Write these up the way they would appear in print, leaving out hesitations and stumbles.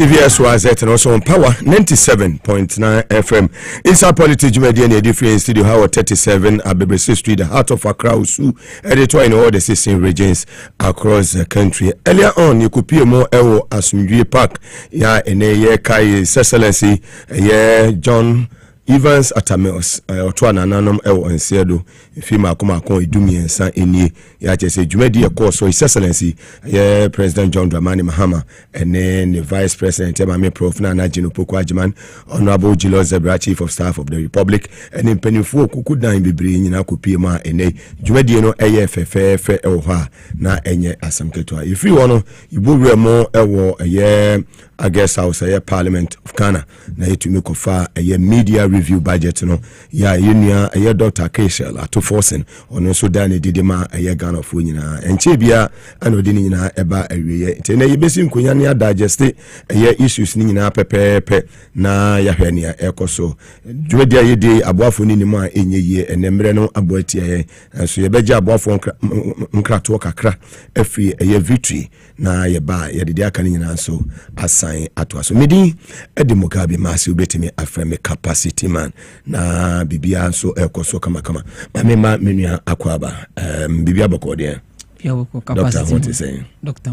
EVS was and also on Power 97.9 FM. Inside Politics Media and different studio Howard 37 at BBC Street, the heart of Accra, Usu, editor in all the 16 regions across the country. Earlier on, you could pay more Ewo Asumdue Park, yeah, in a year Kai Excellency, yeah, John Evans Atameos Otwana Nanom Ewo Ensiedo Fima Kuma Kon Idumi Ensa Eni ya chese Jumedi Eko so His Excellency President John Dramani Mahama and then the Vice President Emame Prof Nana Jino Poko Ajiman Honorable Jilo Zebra Chief of Staff of the Republic and in Penifo Kukuda in Bibri Nina Kupima ene Jumedi no AFFF Ewa na enye asamketwa if you want you will more Ewo I guess I was a Parliament of Ghana na yetumi kofa a media review budget no ya yunia a Dr. Keshel ato forcing ono so dane didima a Ghana of nyina enche bia anodini nyina eba awiye ntena yebesi nkonya ne digest a issues ni nyina pepepe na yahwenia ekoso dwedia yedi aboafo ni nimu a enye enemre no aboatia ye so yebeja aboafo nkrato kakra afi a victory na yeba yedidi aka ni nyina so asa atwaso medi edi Mugabe Maase ubetimi aframe capacity man na bibia so ekoso kama mamema menua akwaba bibia bokode pia wako capacity doctor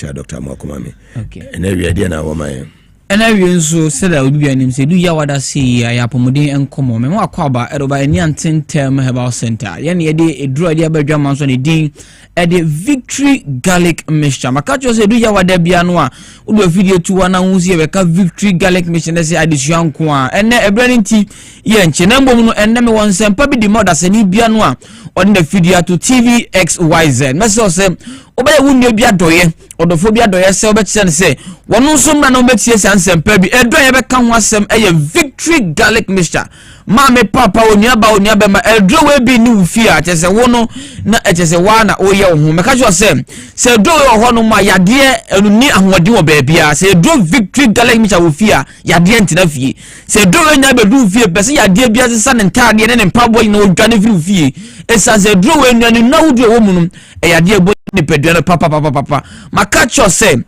yeah doctor makomame okay ene wi na wo man ena wienso seda obi anim se du ya wada si ya pomodin enkomo me akwaba eroba eni antentem herbal center ye ne de eduru ade abadwa manso ne din ede victory garlic mixture makacho se du ya wada bia no a udo video tuwa na hunzi e beka victory garlic mixture se addition nko a ene ebrani nti ye nche na mbom no enne me won sempa bi di moda se ni bia no a on the video to TVXYZ message se obaye wunne bia doye odofo bia doye se obetise se wonu so mra na obetie sansempa bi edoye beka ho asem eye victory garlic mixture mame papa onuaba ma edro we bi ni ufia chese wono na echese wa na oye wo meka jo se do we ho no ma yade enu ni ahode wo ba bia se do victory garlic mixture wo fia yade ntina fie se do we nya be du fie pese yade bia se san ntade ne mpabo na odwane fie fie esa se do we nya ni na wodwe wo mu no yade bo ni pedwana papa makacho se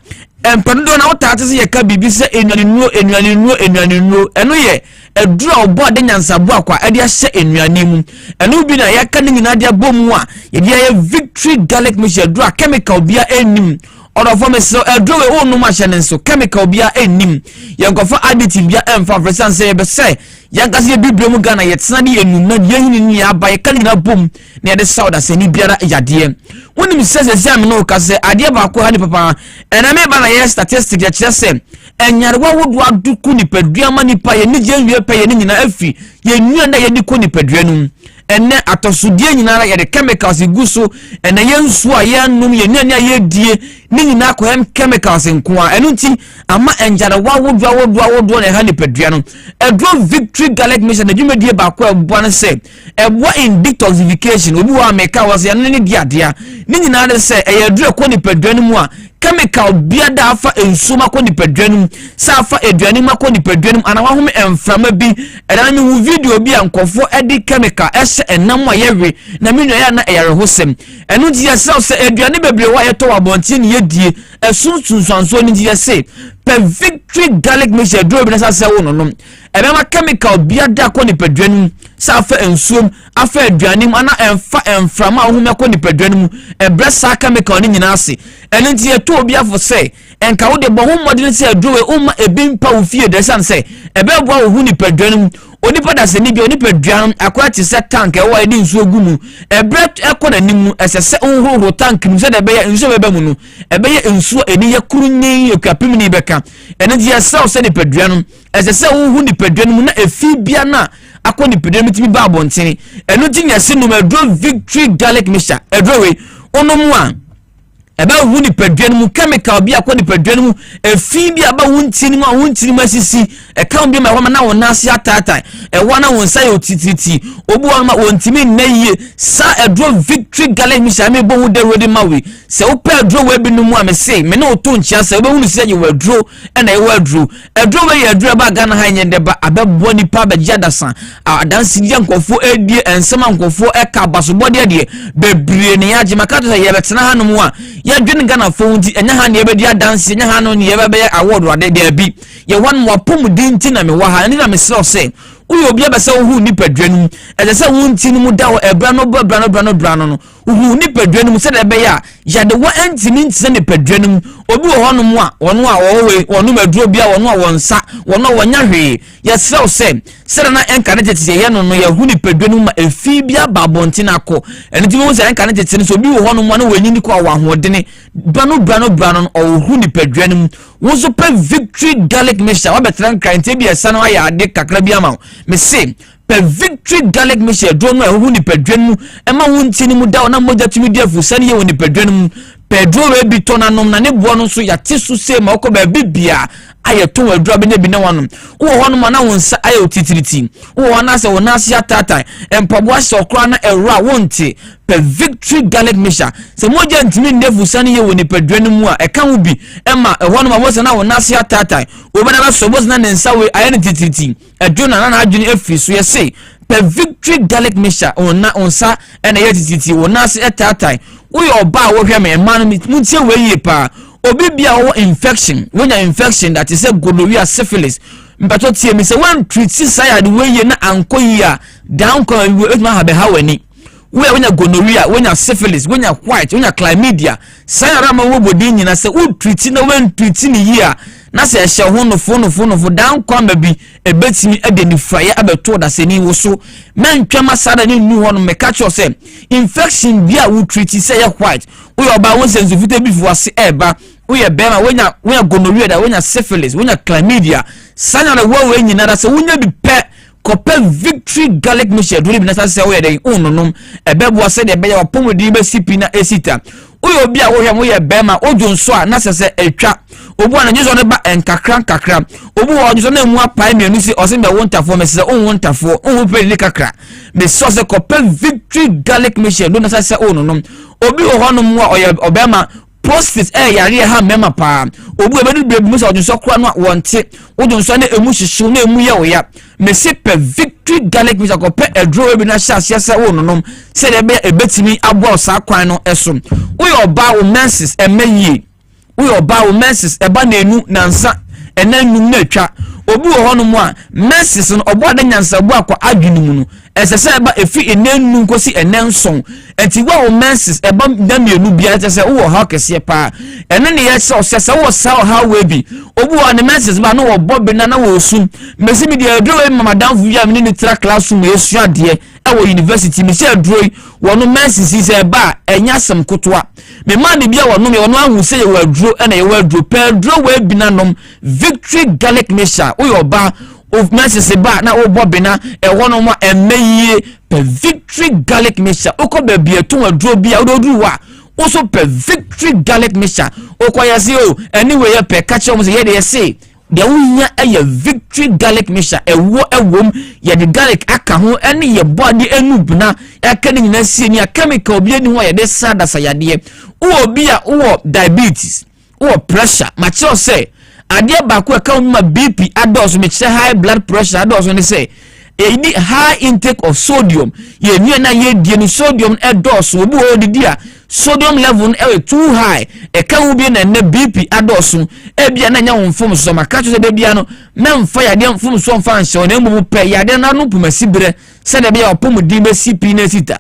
empendo na wotata se yeka bibi se enuane nuo eno ye edura obo de nyansabo akwa ade ahye enuane mu eno bi na yeka ni nyina de abomu a ye de victory garlic mixture edura chemical bia enim odofo me so edura we onu ma hye nenso chemical bia enim yenkofa additive bia emfa fresan se be se yankase ye bibire mu Ghana yetsena de enum na ye hini ni aba ye kan nyina bom na ye de sauda se ni biara yade wonim sese am no ka se ade ba ko ha ni papa ena me ba na ye statistic ya kire se enyarewa wodo aduku ni padua ma nipa ye ni je nwie pe ye ni nyina afi ye nua na ye ni ko ni padua num enne atosudie nyina ye de chemicals guso ena ye nsu a ye num ye nua na ye die ni nyina ko hem chemicals nko a enu nti ama enyarewa wodo na ha ni padua no edro victory garlic mixture na dwumedie ba ko ebo na se ebo in detoxification obi wa meka was ye ne di adea ni nyina de se eyedro ko ni padua no mu a chemical biada afa ensuma ko ni padwanum sa afa eduane mako ni padwanum anawa hom emframa bi edan mi wu video bi ankofo edi chemical ese enam ayewe na menwa ya na eyare hosem enu ji yesa se eduane bebre wa yeto abonti ni yedie esunsunsanso ni ji yese per victory garlic mixture do bi na sa se wo no ebe ma chemical biada ko ni padwanum sa afa ensum afa eduane ana emfa emframa hom ko ni padwanum ebre sa chemical ni nyina ase enu ji to obi afo say enka wo de bo ho modern say adrowe umma ebimpa wo fie de san say ebe bo wo hu ni padwanum onipa da se ni bi onipa duan akwa ti se tank e wo edi nsu ogumu ebret ekona nimu esese onhoro tank mu se de be ya nsu bebe mu no ebe ye nsu eni ye kurunni ekapim ni beka ene di esa se ni padwanum esese onhu ni padwanum na efi bia na akwa ni padwanum timi ba abontene enu ti nya se no medro victory garlic mixture edrowe onomu a eba hu ni padwanum chemical bia akwa ni padwanum efi bia ba wuntini mu asisi eka bi ma ho na wona ase atata e wona won sai otititi obu won ma wontimi naye sa edro victory garlic mixture me bo hu de ready mawe se o pedro we bi no mu amese me na oto nchia se obe hu ni se ye wadro na ye wadro edro we ye edro ba Ghana ha nyende ba abebo ni pa ba jadasa adansi dia nkofo edie ensema nkofo eka basobode de bebre ne yaje makato ye betena hanom a ya dwene Ghana fo nti enya ha ne yebedi dance enya ha no ne yebebe award wade de bi ye wan mo apomudi nti na me wa ha ne na me sel say uyo obi abese wo nipadwanum eze se wo nti no mu da wo ebra no no wo nipadwanum se de be ya de wo antimi nti se nipadwanum obi wo honom a wono a wo wono maduro bia wono a wonsa wono wonya hwe ye sel se na enka ne tete ye no ye hu nipadwanum ma efi bia babonti na ko eni ti wo se enka ne tete so obi wo honom na wanyini ko wa hodene brano o hu nipadwanum wo so pe victory garlic mixture wa betran krante bia sana wa ya ade kakra bia ma me say per victory garlic mixture do no hu nipadwanum e ma wonti ni mu da na moja tumi di afusa ni ye woni nipadwanum pedro we bi tonanom na ne bo no so ya ti so se ma ko ba bibia ayeto wadura be ne bi na wanom wo honom na wonsa ayo titiriti wo wana se wona ase atata empabo ase okra na ewra wonte per victory garlic mixture se moja ntimi ndefusa ni ye woni nipadwanum a e kan wo bi e ma honom a wose na wona ase atata obana ba so boss na nensa we aye ne titiriti eduna na adwene efi so ye say per victory garlic mixture ona onsa ena ye titiriti wona ase atata we oba wo hwe me man mutie we yi pa obi bia wo infection when your infection that is a gonorrhea syphilis mbato tie me say when treat say the way na anko yi a down ko we ma have hawani when your gonorrhea when your syphilis when your white when your chlamydia say rama wo bodi nyina say wo treat na when treat ni yi a na say ehye ho no fo down ko ma bi ebetimi adenifraye abeto da seni wo so mentwama sada ni nu ho no me catch you say infection bia wo treat say white we oba won sense vite bi fu ase eba we bema when gonorrhea da when syphilis when chlamydia sanya na wo we nyina da say wonya bi pe kope victory garlic mixture do bi na say we dey unonom ebebo ase de be ya pomodi be sipi na esita we obi a wo hwe mo ye bema odwonso a na sese etwa obu ana nyeso ne ba enkakra obu wo nyeso na emu apai mienu si ose be wontafo me se wontafo pe ni kakra me so se kope victory garlic mixture do na sese unonom obi wo honom a oye obema prostate yare ha mema pa obu ebedu bebu musa odunso kra no wonte odunso na emu hihyew na emu ye oya me se per victory garlic mixture ko pe edro ebi na sha sia wononom se de be ebetimi abo osa kwan no eso we oba wo menses emayie we oba wo menses eba na enu nansa enanum na atwa obi wo honom a menses no obo da nyansa bo akwa adwinum no esese eba efi enanum kosi enanson enti wo menses eba da mienu bia esese wo ha kese pa ene ne ye se wo sa ha we bi obi wo ne menses ba no wo bobe na wo sum mesi mi de adro we madam via mi ni tra classroom esu ade ewo university mi se adro wo no menses se ba enya sam kotoa me man bia wo no me wo no ahu se ye wo adro ena ye wo adro pe adro we bi na nom victory garlic mixture wo yo ba of menses ba na wo bobe na e wo no ma emeye per victory garlic mixture oko ba bia to adro bia wo do wa also per victory garlic mixture okoya se o anyway ya per catch omo se ye de say de wunya eye victory garlic mixture ewo ewom ye de garlic aka ho ene ye body enub na aka ni nyina sie ni chemical bi eni ho ye de sada sayade wo bia wo diabetes wo pressure ma che o say ade ba ko aka ma BP ados me che high blood pressure ados ne say any high intake of sodium ye nua na ye die ni sodium ados obi ho didi a sodium level too high e ka wo bi na ne BP adoso e bia na nya wo mfom so maka cho de bia no memfa ya de mfom so mfa nhyɛ na mbu pe ya de na no pumasibere se de bia opom di be CP na sita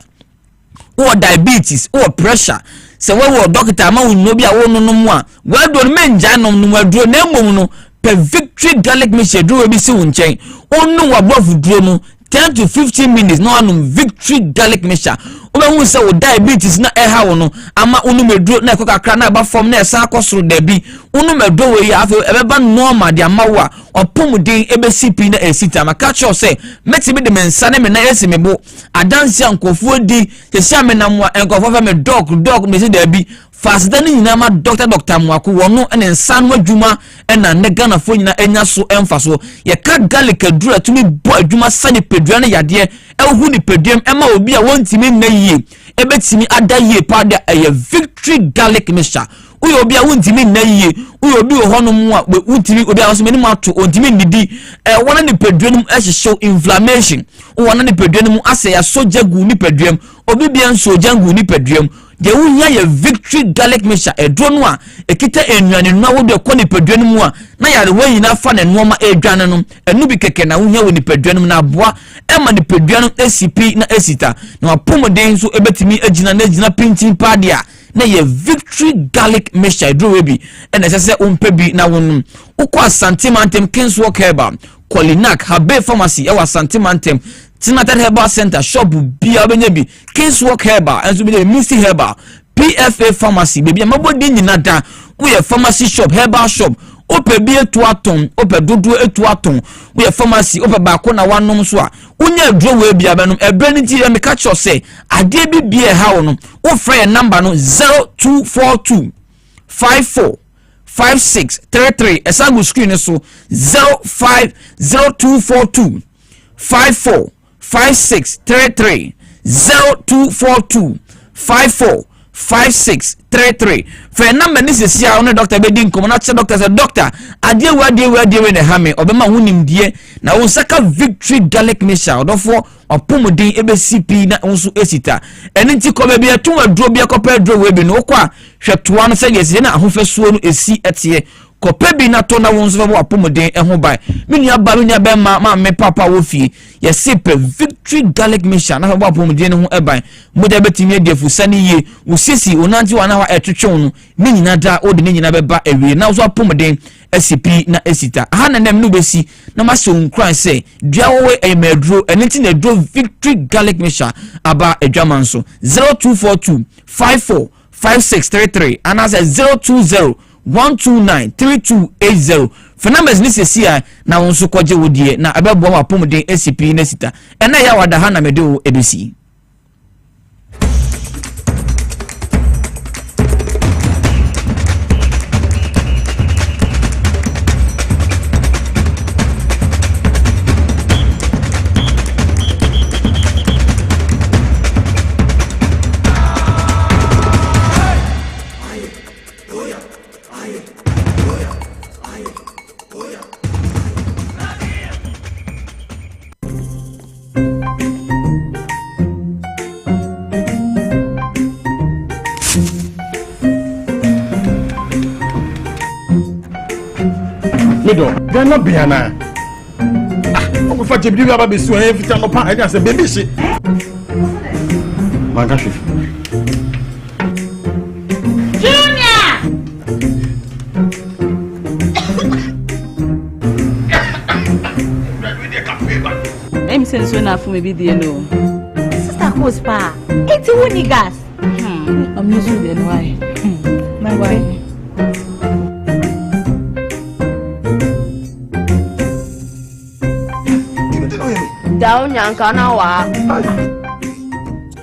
wo diabetes wo pressure se wo doctor ma wo no bia wo no mo a wa do menja no no aduro na mmom no per victory garlic mixture duro bi si wo nkyɛn onu wa bofu duro no 10 to 15 minutes no anum victory garlic mixture oba say wo diabetes na eha wo no ama unu meduro na ekokakra na ba form na esa akosoro da bi unu meduro we ya afi ebeba normal de ama wo a opomuden ebe CP na esita maka cho say meti bi de mensa ne me na esi mebo adansi ankofo di sesi amena mo enkofo fa me dog me se da bi fasda ni nyina ma doctor mwako wono ene nsa no adwuma ena ne Ghana fo nyina enya so emfa so ye ka garlic adura tumi bo adwuma sane pedua na yade ehu ni peduam ema obi a wontimi na yie ebetimi ada yie pada eye victory garlic mixture uyo obi a wontimi na yie uyo obi hono mu a wontimi obi a so meni mu ato ontimi ndidi wona ni peduam ehyehyɛ inflammation wona ni peduam ase ya soja gu ni peduam obi bia nso jangu ni peduam de wunya ye victory garlic mixture edro no a ekita ennuane no wo de kɔ nipadua no mu a na yare wo nyina fa na noma edwane no enu bi keke na wunya wo nipadua no na aboa ema nipadua no esipi na esita na apomden so ebetimi agina na agina pintin padia na ye victory garlic mixture edro we bi ena sese umpe bi na wonum ukwa santimantem Kingswalk Herbal Kolinak Habe Pharmacy ewa santimantem Tinated Herbal Center shop bia obenya bi Kingswalk Herbal enso bi Misty Herbal PFA Pharmacy baby amabodi nyina da we pharmacy shop herbal shop ope bi etu aton ope dodo etu aton we pharmacy ope ba ko na wanom so a unya dro we bia benom ebe ni ti me catch us say ade bi bia ha wo no wo frɛ number no 0242 54 5633 esangu screen so 050242 54 5633 0242 54 5633 for number this is here on Dr. Bedin come na doctor say doctor adie we na ha me obema hunimdie na won saka victory garlic mixture odofo opomodin ebesipi na wonso esita eni nti ko be bia tun aduro bia ko pa aduro we bi no kwa hwetoa no say yesi na ahofesuo no esi etie kope bi na to na wonso bo apomodin eho bai menua ba ma me papa wo fie yesi pe victory garlic mixture na bo apomodin no ho ebai mo de betimi adefu sani ye usisi onanti wana wa etwetwe no ni nyina da odi ni nyina beba ewie na so apomodin esipi na esita ha na nem no besi na ma se onkran say dua wo emaduro eniti na duro victory garlic mixture aba edwaman so 0242 54 5633 and as 020 129 3280 for numbers ni sesia na wonso kwaje wodie na abebo wa pomden SCP na sita ena ya wada ha na mede o ebesi Mido, Ghana Biana. I'm going to give you a baby soon. If you tell me, I say, baby, shit. Magashi. Junior! I'm saying so enough for me, dear. No. Sister Cospa, it's a winning gas. I'm using the why. My wife. Down Yankana wa.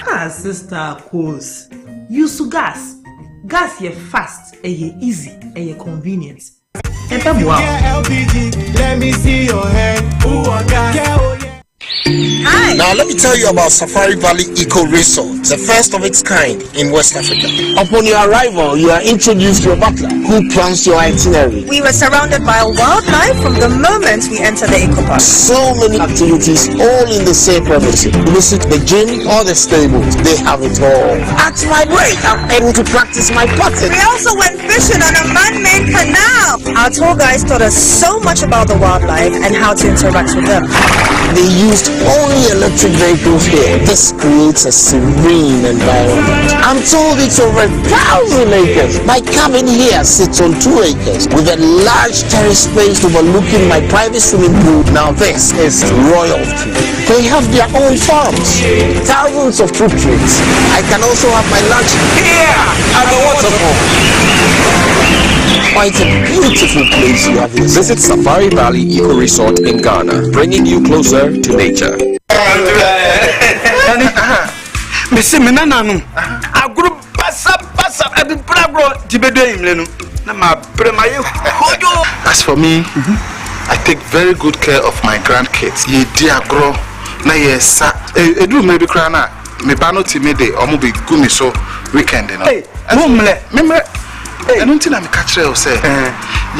Ah, sister Cos. Use gas. Gas ye fast, ye easy, ye convenient. LPG, let me see your hand. Ooh, gas. Hi. Now let me tell you about Safari Valley Eco Resort, the first of its kind in West Africa. Upon your arrival, you are introduced to a butler who plans your itinerary. We were surrounded by wildlife from the moment we entered the eco park. So many activities all in the same premises. Visit the gym or the stables, they have it all. At my break, I'm able to practice my potting. We also went fishing on a man-made canal. Our tour guides taught us so much about the wildlife and how to interact with them. They used only electric vehicles here. This creates a serene environment. I'm told it's over 1,000 acres. My cabin here sits on 2 acres with a large terrace space overlooking my private swimming pool. Now this is royalty. They have their own farms, thousands of fruit trees. I can also have my lunch here at the waterfall. Quite a beautiful place you have here. Visit Safari Valley Eco Resort in Ghana, bringing you closer to nature. Missy Minanum. A group bassa at the Pragro Tibedoim. As for me, I take very good care of my grandkids. Ye dear grow, na yes, do maybe crana, me banoti me de, or maybe gumi so weekend. Hey, remember. I don't think I'm catching you say,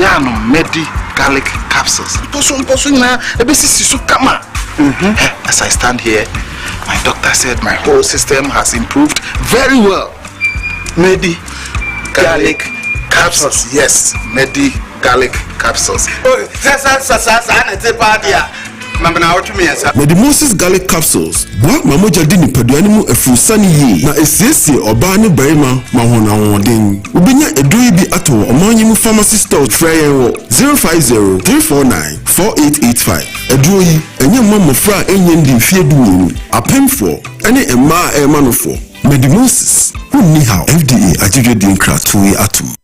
yeah, no medi garlic capsules. Person na a basic so come. As I stand here, my doctor said my whole system has improved very well. Medi garlic capsules. Yes, Medi garlic capsules. Oh, Mugabe Maase garlic capsules. Wa mamoja dini paduani mu efusani yi na esiesie oba ne barima mahona wodin. Ubenya edoi bi ato omanyi mu pharmacy store frey wo 050-349-4885. Edoi enye mmofra enye ndi fie duuru. Apemfo ene emma emanofo. Mugabe Maase unni how FDA ajije din kratui atum.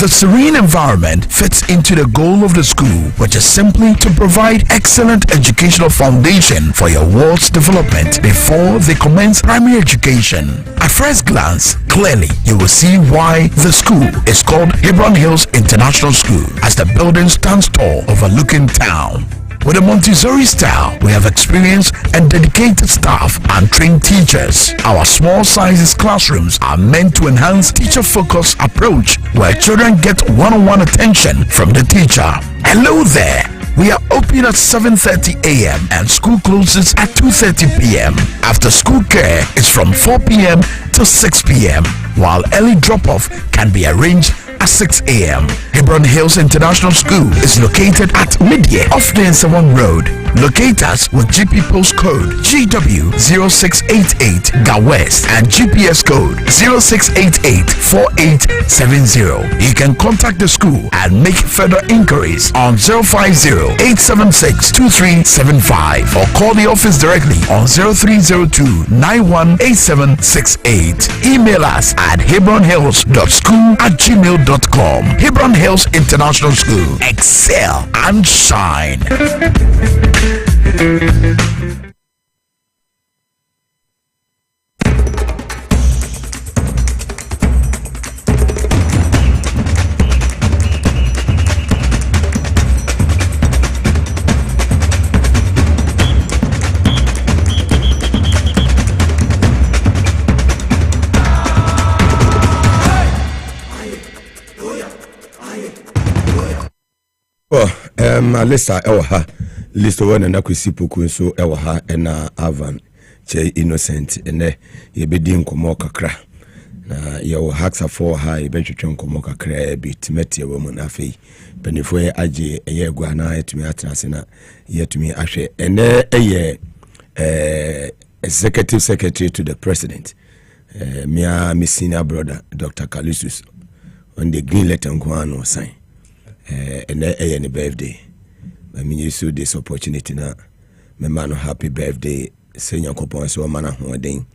The serene environment fits into the goal of the school, which is simply to provide excellent educational foundation for your world's development before they commence primary education. At first glance, clearly you will see why the school is called Hebron Hills International School, as the building stands tall overlooking town. With a Montessori style, we have experienced and dedicated staff and trained teachers. Our small sizes classrooms are meant to enhance teacher-focused approach where children get one-on-one attention from the teacher. Hello there! We are open at 7:30 a.m. and school closes at 2:30 p.m. After school care is from 4 p.m. to 6 p.m. while early drop-off can be arranged at 6 a.m. Hebron Hills International School is located at Midye off the Nsawam Road. Locate us with GP postcode GW0688 Ga West and GPS code 06884870. You can contact the school and make further inquiries on 050-876-2375 or call the office directly on 0302-918768. Email us at hebronhills.school@gmail.com. Hebron Hills International School. Excel and shine. Alisa ewa list one na kwesi poku so ewa ha na Avan che Innocent ene yebedi nkomo kakra na yewo haxa for ha yebetwetwe nkomo kakra bit meti ewo mu na afei penifo age eye gwa na etumi atrase na yetumi ahwe ene eye executive secretary to the president my senior brother Dr. Kalisus on the green letter nko no sign and a birthday. I mean, you saw this opportunity now. My man, happy birthday. Senior coupon, so man, holding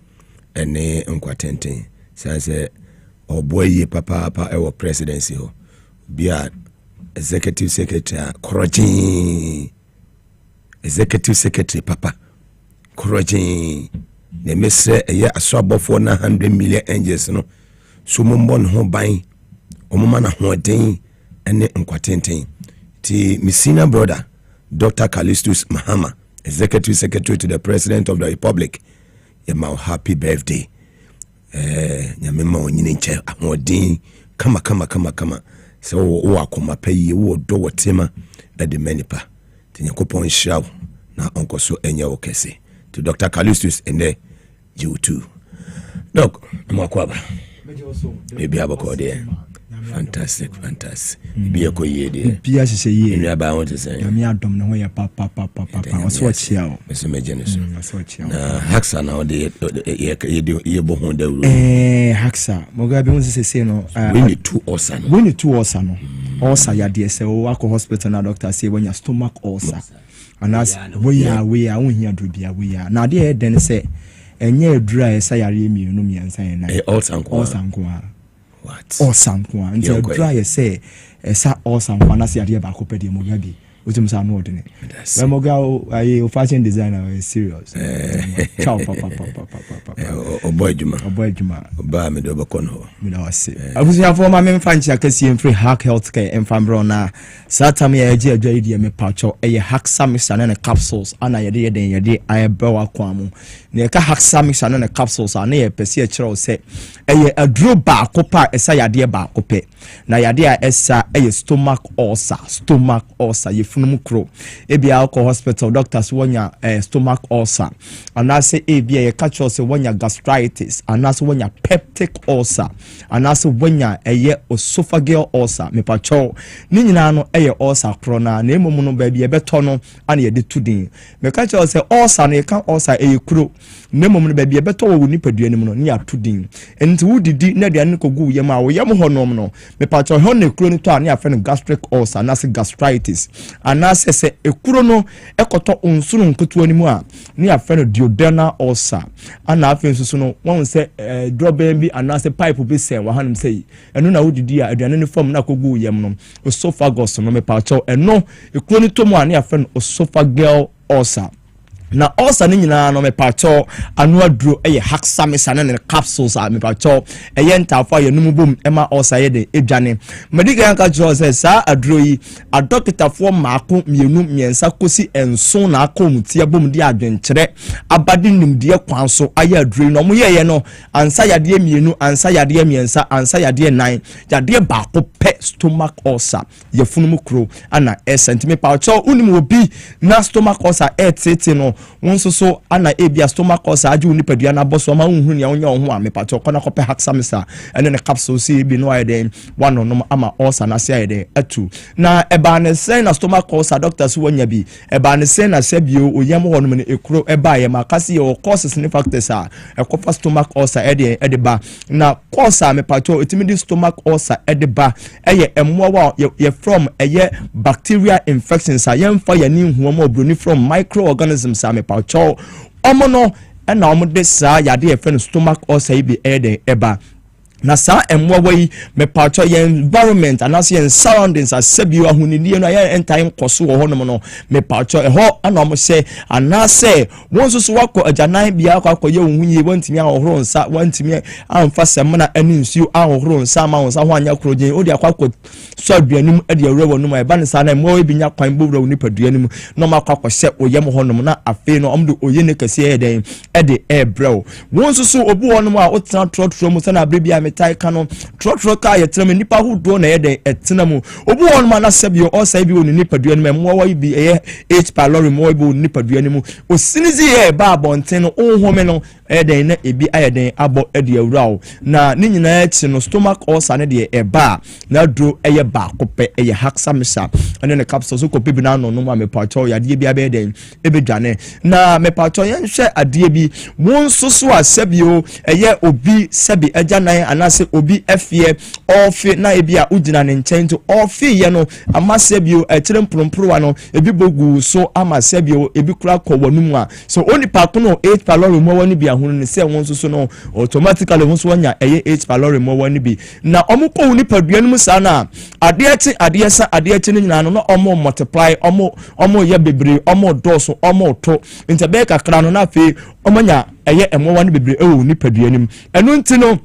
and ne unquatenting. Since oh boy, papa, our presidency, be a executive secretary, corriging executive secretary, papa, corriging. They may say a year a swab of 100 million angels, no. So, Mumbon home buying, or Mumana holding. Ene nkwatenten ti misina brother Dr. Kalistus Mahama, executive secretary to the president of the republic. Yema happy birthday. Nyamema onyine nche ahodin kama so wo akoma payi wo do wotema ede manipa tinyakopon shaw na onkoso enye okese to Dr. Kalistus ene you too doc mwakwaba maybe abako there. Fantastic. Be a coyede. Pias is a year. You about to say, I'm Yadom, no way, papa. I swatch you. Mr. Magenus. Haxa now, the bohon de Haxa. Mugabe Maase say no. We need 2 ulcer. Ulcer, ya dear, say, walk hospital now, doctor say, when your stomach ulcer. And as we are, we here to be aware. Now, dear, then say, and ye dry, say, I read me, you know me, and say, ulcer. What? Awesome one. Until dry say sa awesome one as yadi ba ko pedi Mugabe. Utum sa no ordinary. Mugabe I fashion designer is serious. Ciao papa. O boy juma. Ba me do ba kono. Me da wase. Abusia for ma me fanchi akasi free hack healthcare enfambro na satam ya eje adwari de me pacho eye hack samisa na capsules ana yede yede ayebewa kwamu. Ne ka hack samisa na capsules ana ye pese e kire o se eye adro ba kopa esa yade ba kope. Na yade a esa eye stomach ulcer ye funum kro ebi alcohol hospital doctors wonya stomach ulcer anase ebi ye catch us wonya gastritis anase wonya peptic ulcer anase wonya eye esophageal ulcer me pacho ni nyina no eye ulcer kro na emom no ba bi e beto no ana ye de tudin me catch us ulcer na ka ulcer eye kro na emom no ba bi e beto wo nipadua nim no ni atudin enti wudidi na aduane kogu yem a wo yem honom no me pacho ho na kro ni to ana afa no gastric ulcer anase gastritis anase se ekuro no ekoto onsuru nkoto animu a ni afa no duodenal ulcer ana afa nsusu no won se droben bi anase pipe bi sen wa hanum sei eno na wudidi a aduane ni form na kogu yem no esophagus no me pacho eno ekuro ni to mu a ni afa no esophageal ulcer na ulcer ni nyina no me pacho anu aduro eye haxamisa na ne capsules a me pacho eye ntafo ye num bom ema ulcer ye de edwane medical anka jo say sa aduro yi adokitafo maako mienu miensa kosi enso na akomutia bom di adwenkyere abade nimdie kwanso aye aduro no mo ye no ansa yade mienu ansa yade miensa ansa yade nan yade baako pe stomach ulcer ye funum kro ana esentime pacho unim obi na stomach ulcer etete no wonso so ana ebia stomach ulcer aju nipadua na boso ma hunhu ne wonya ho a mepacho kona kope haxamisa ene ne capsule si bi no ayede one no ama ulcer na se ayede atu na eba ne sen na stomach ulcer doctors wonya bi eba ne sen na sebio oyem ho no ne ekuro eba ye makasi ye causes ne factors a ekofa stomach ulcer ede ba na cause mepacho etimidi stomach ulcer ede ba eye emwa wa ye from eye bacterial infections a yemfa ye ni huoma obroni from microorganisms a mepacho omono na omode sa yade ye friend stomach ulcer bi eba na sa emwa yi me pacho ye environment and as ye surroundings as sebio ahunini no ye entire koso wo hono no me pacho ho ana mo se anase wonso so wako ajanan bia akọ ye ohunyi wontimi ahohoro nsa wontimi amfa semna ani nsuo ahohoro nsa ma wonsa ho anya krogen odi akọ so aduanum ade awrewo no ma eba ne sa na mo ebi nya kwan bowra oni paduanum no ma akọ se oyem hono na afi no omdo oye ne kase ye den ede ebrew wonso so obu hono ma otena trotro mu sana abrebia metai kano trotro ka ye trem nipa hu do na ye den etena mu obu hono ma na sebio o sai bi oni nipaduanum mo wa bi ye H pylori mo bi oni nipaduanum osinizi ye ba abonten no ohome no eden na ebi ayeden abo ede awrawo na ni nyina echi no stomach ulcer ne de eba na dro eye ba kope eye haxamisa ene ne capsule so kope bi na no ma me pacho ya de bi abeden ebedwane na me pacho yen hwe ade bi wonso so asebio eye obi sebi ajanan anase obi afie ofi na ebi a ugina ne nchen to ofi ye no amasebio ekire mprompro no ebi bogu so amasebio ebi kura ko wanum a so oni pa ko no 8 pylori mo wani bi ahunu ne se wonso so no automatically wonso wanya eye 8 pylori mo wani bi na omuko uni paduanum sa na ade echi ne nyina no omo multiply omo ye bebre omo doso omo to ntabe kakra no na fe omanya eye emo wani bebre ewo ni paduanum enu ntino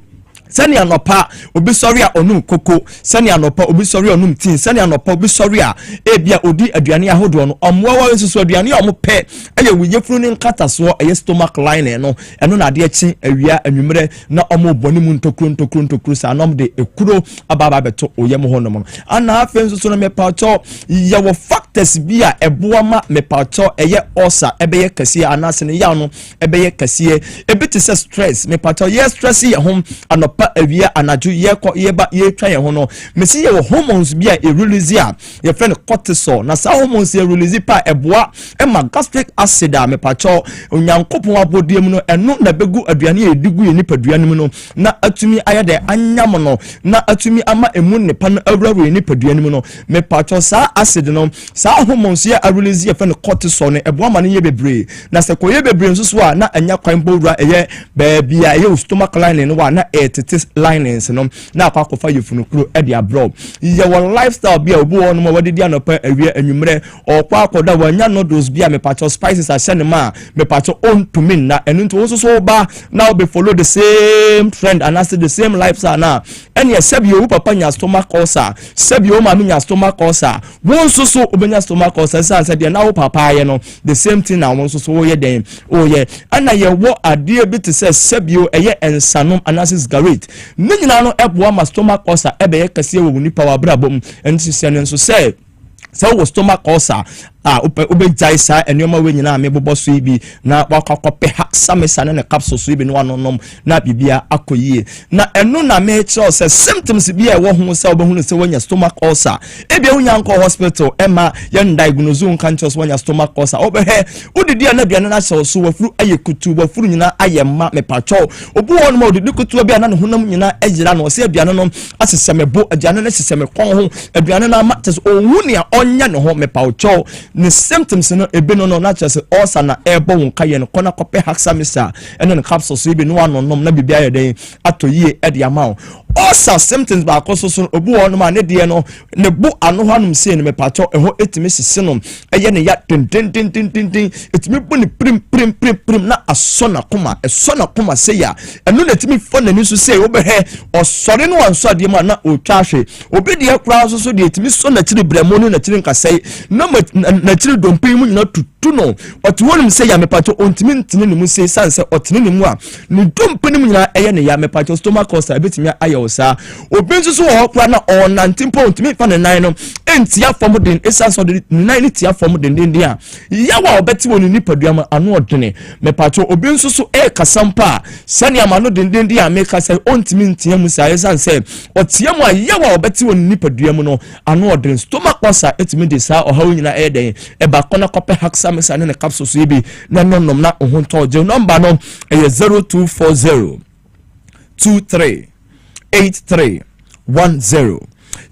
sani anopa obi sorry a onum koko sani anopa obi sorry onum tin sani anopa obi sorry a ebia odi aduane ahodo no omwawa nsusu aduane a pe eye wiyefuru ni nkataso eye stomach line no eno na ade echi awia anwumre na omo boni mu ntokru sa anom de ekuro ababa beto oyem ho no ana afen nsusu no mepacho ye wo factors bi a eboa ma mepacho eye ulcer ebeye kase anase ne ya no ebeye kase ebiti se stress mepacho ye stress ye hom anopa awia anaju ye ba ye twa ye ho no mesi ye hormones bi a release a ye friend cortisol na sa hormones ye release pa eboa ema gastric acid a mepacho onyankopon abodiem no eno na begu aduane ye digu ye nipaduane mu no na atumi ayede anyam no na atumi ama emu ne pa no awrawe nipaduane mu no mepacho sa acid no sa hormones ye release ye friend cortisol ne eboa ma ne ye bebre na se koye bebre nso so a na anya kwan bowra eye baby a ye stomach line no wa na etete linings no na akwakofa yefunu kuro e dia bro ye won lifestyle bia obu won mo wadedi anopa awia anwumre okwa akoda wanya noodles bia me pacho spices a hye ne ma me pacho on to me na enu nto so ba now be follow the same trend and as the same lifestyle na ene sebi o papa nya stomach ulcer sebi o ma nya stomach ulcer won so obenya stomach ulcer say de na wo papa ye no the same thing na won so ye den o ye ana ye wo ade bi te say sebi o eye ensanom analysis garage ni nyina no eboa ma stomach ulcer ebe ye kase wo nipa wa brabom enti se ne nso say so wo stomach ulcer ube jaisa enoma we nyina me bobo so ibi na wakakɔpɛ hexamesa ne capsule so ibi no anonom na bibia akoyie na eno na me kyerɛ sɛ symptoms bi a ɛwɔ ho sɛ obehunu sɛ wonya stomach ulcer ebi wonya nkɔ hospital ema yɛn diagnose on kan kyerɛ sɛ wonya stomach ulcer obɛhɛ udidi na bia na hyɛ so wafuru aye kutu wafuru nyina aye ma me patwɔ obu wɔ no ma udidi kutu bia na ne honam nyina agyira no sɛ aduane no asesɛmebo aduane no asesɛme kɔn ho aduane no ama tes owu ne onya ne ho me patwɔ ne symptoms no ebe no na kyerɛ sɛ ulcer na ɛbɔ wo kaye no kɔna kɔpɛ hexamesa ɛne ne capsule so ibi no anonom na bibia yɛ den atoyie ɛde ama wo ulcer symptoms ba akɔ so obu wɔ no ma ne deɛ no ne bu ano hanum sei ne me patwɔ ɛho etimi sisi no ɛyɛ ne ya den etimi bu ne prim na asona koma sei ya ɛno na etimi fɔ n'ani so sei obɛhɛ ɔsɔre no wanso adeɛ ma na otwa ahwe obi deɛ kura so deɛ etimi so na kyiri brɛmo no na kyiri nkasɛe na kyiri dompe mu nyina tutu no ɔte wɔnum sei ya me patwɔ ontimi ntene ne mu sei sanse ɔtene ne mu a ne dompe ne mu nyina ɛyɛ ne ya me patwɔ stomach ulcer ebetimi ayɛ osa obi nso so wɔ kura na ɔnante mpo ontimi fa ne nan no entia fam den esanso de nan ne tia fam den a yawa obeti woni nipadua ma ano odene me patcho obi nso so kasampa sani amano den a make say ontimi ntia mu sa esanse otia mu yawa obeti woni nipadua mu no ano odene stomach ulcer etimi de sa ohawo nyina den e ba kona kope hexamesa ne capsule so bi na nonom na ohonto je number no 0240 23 83 10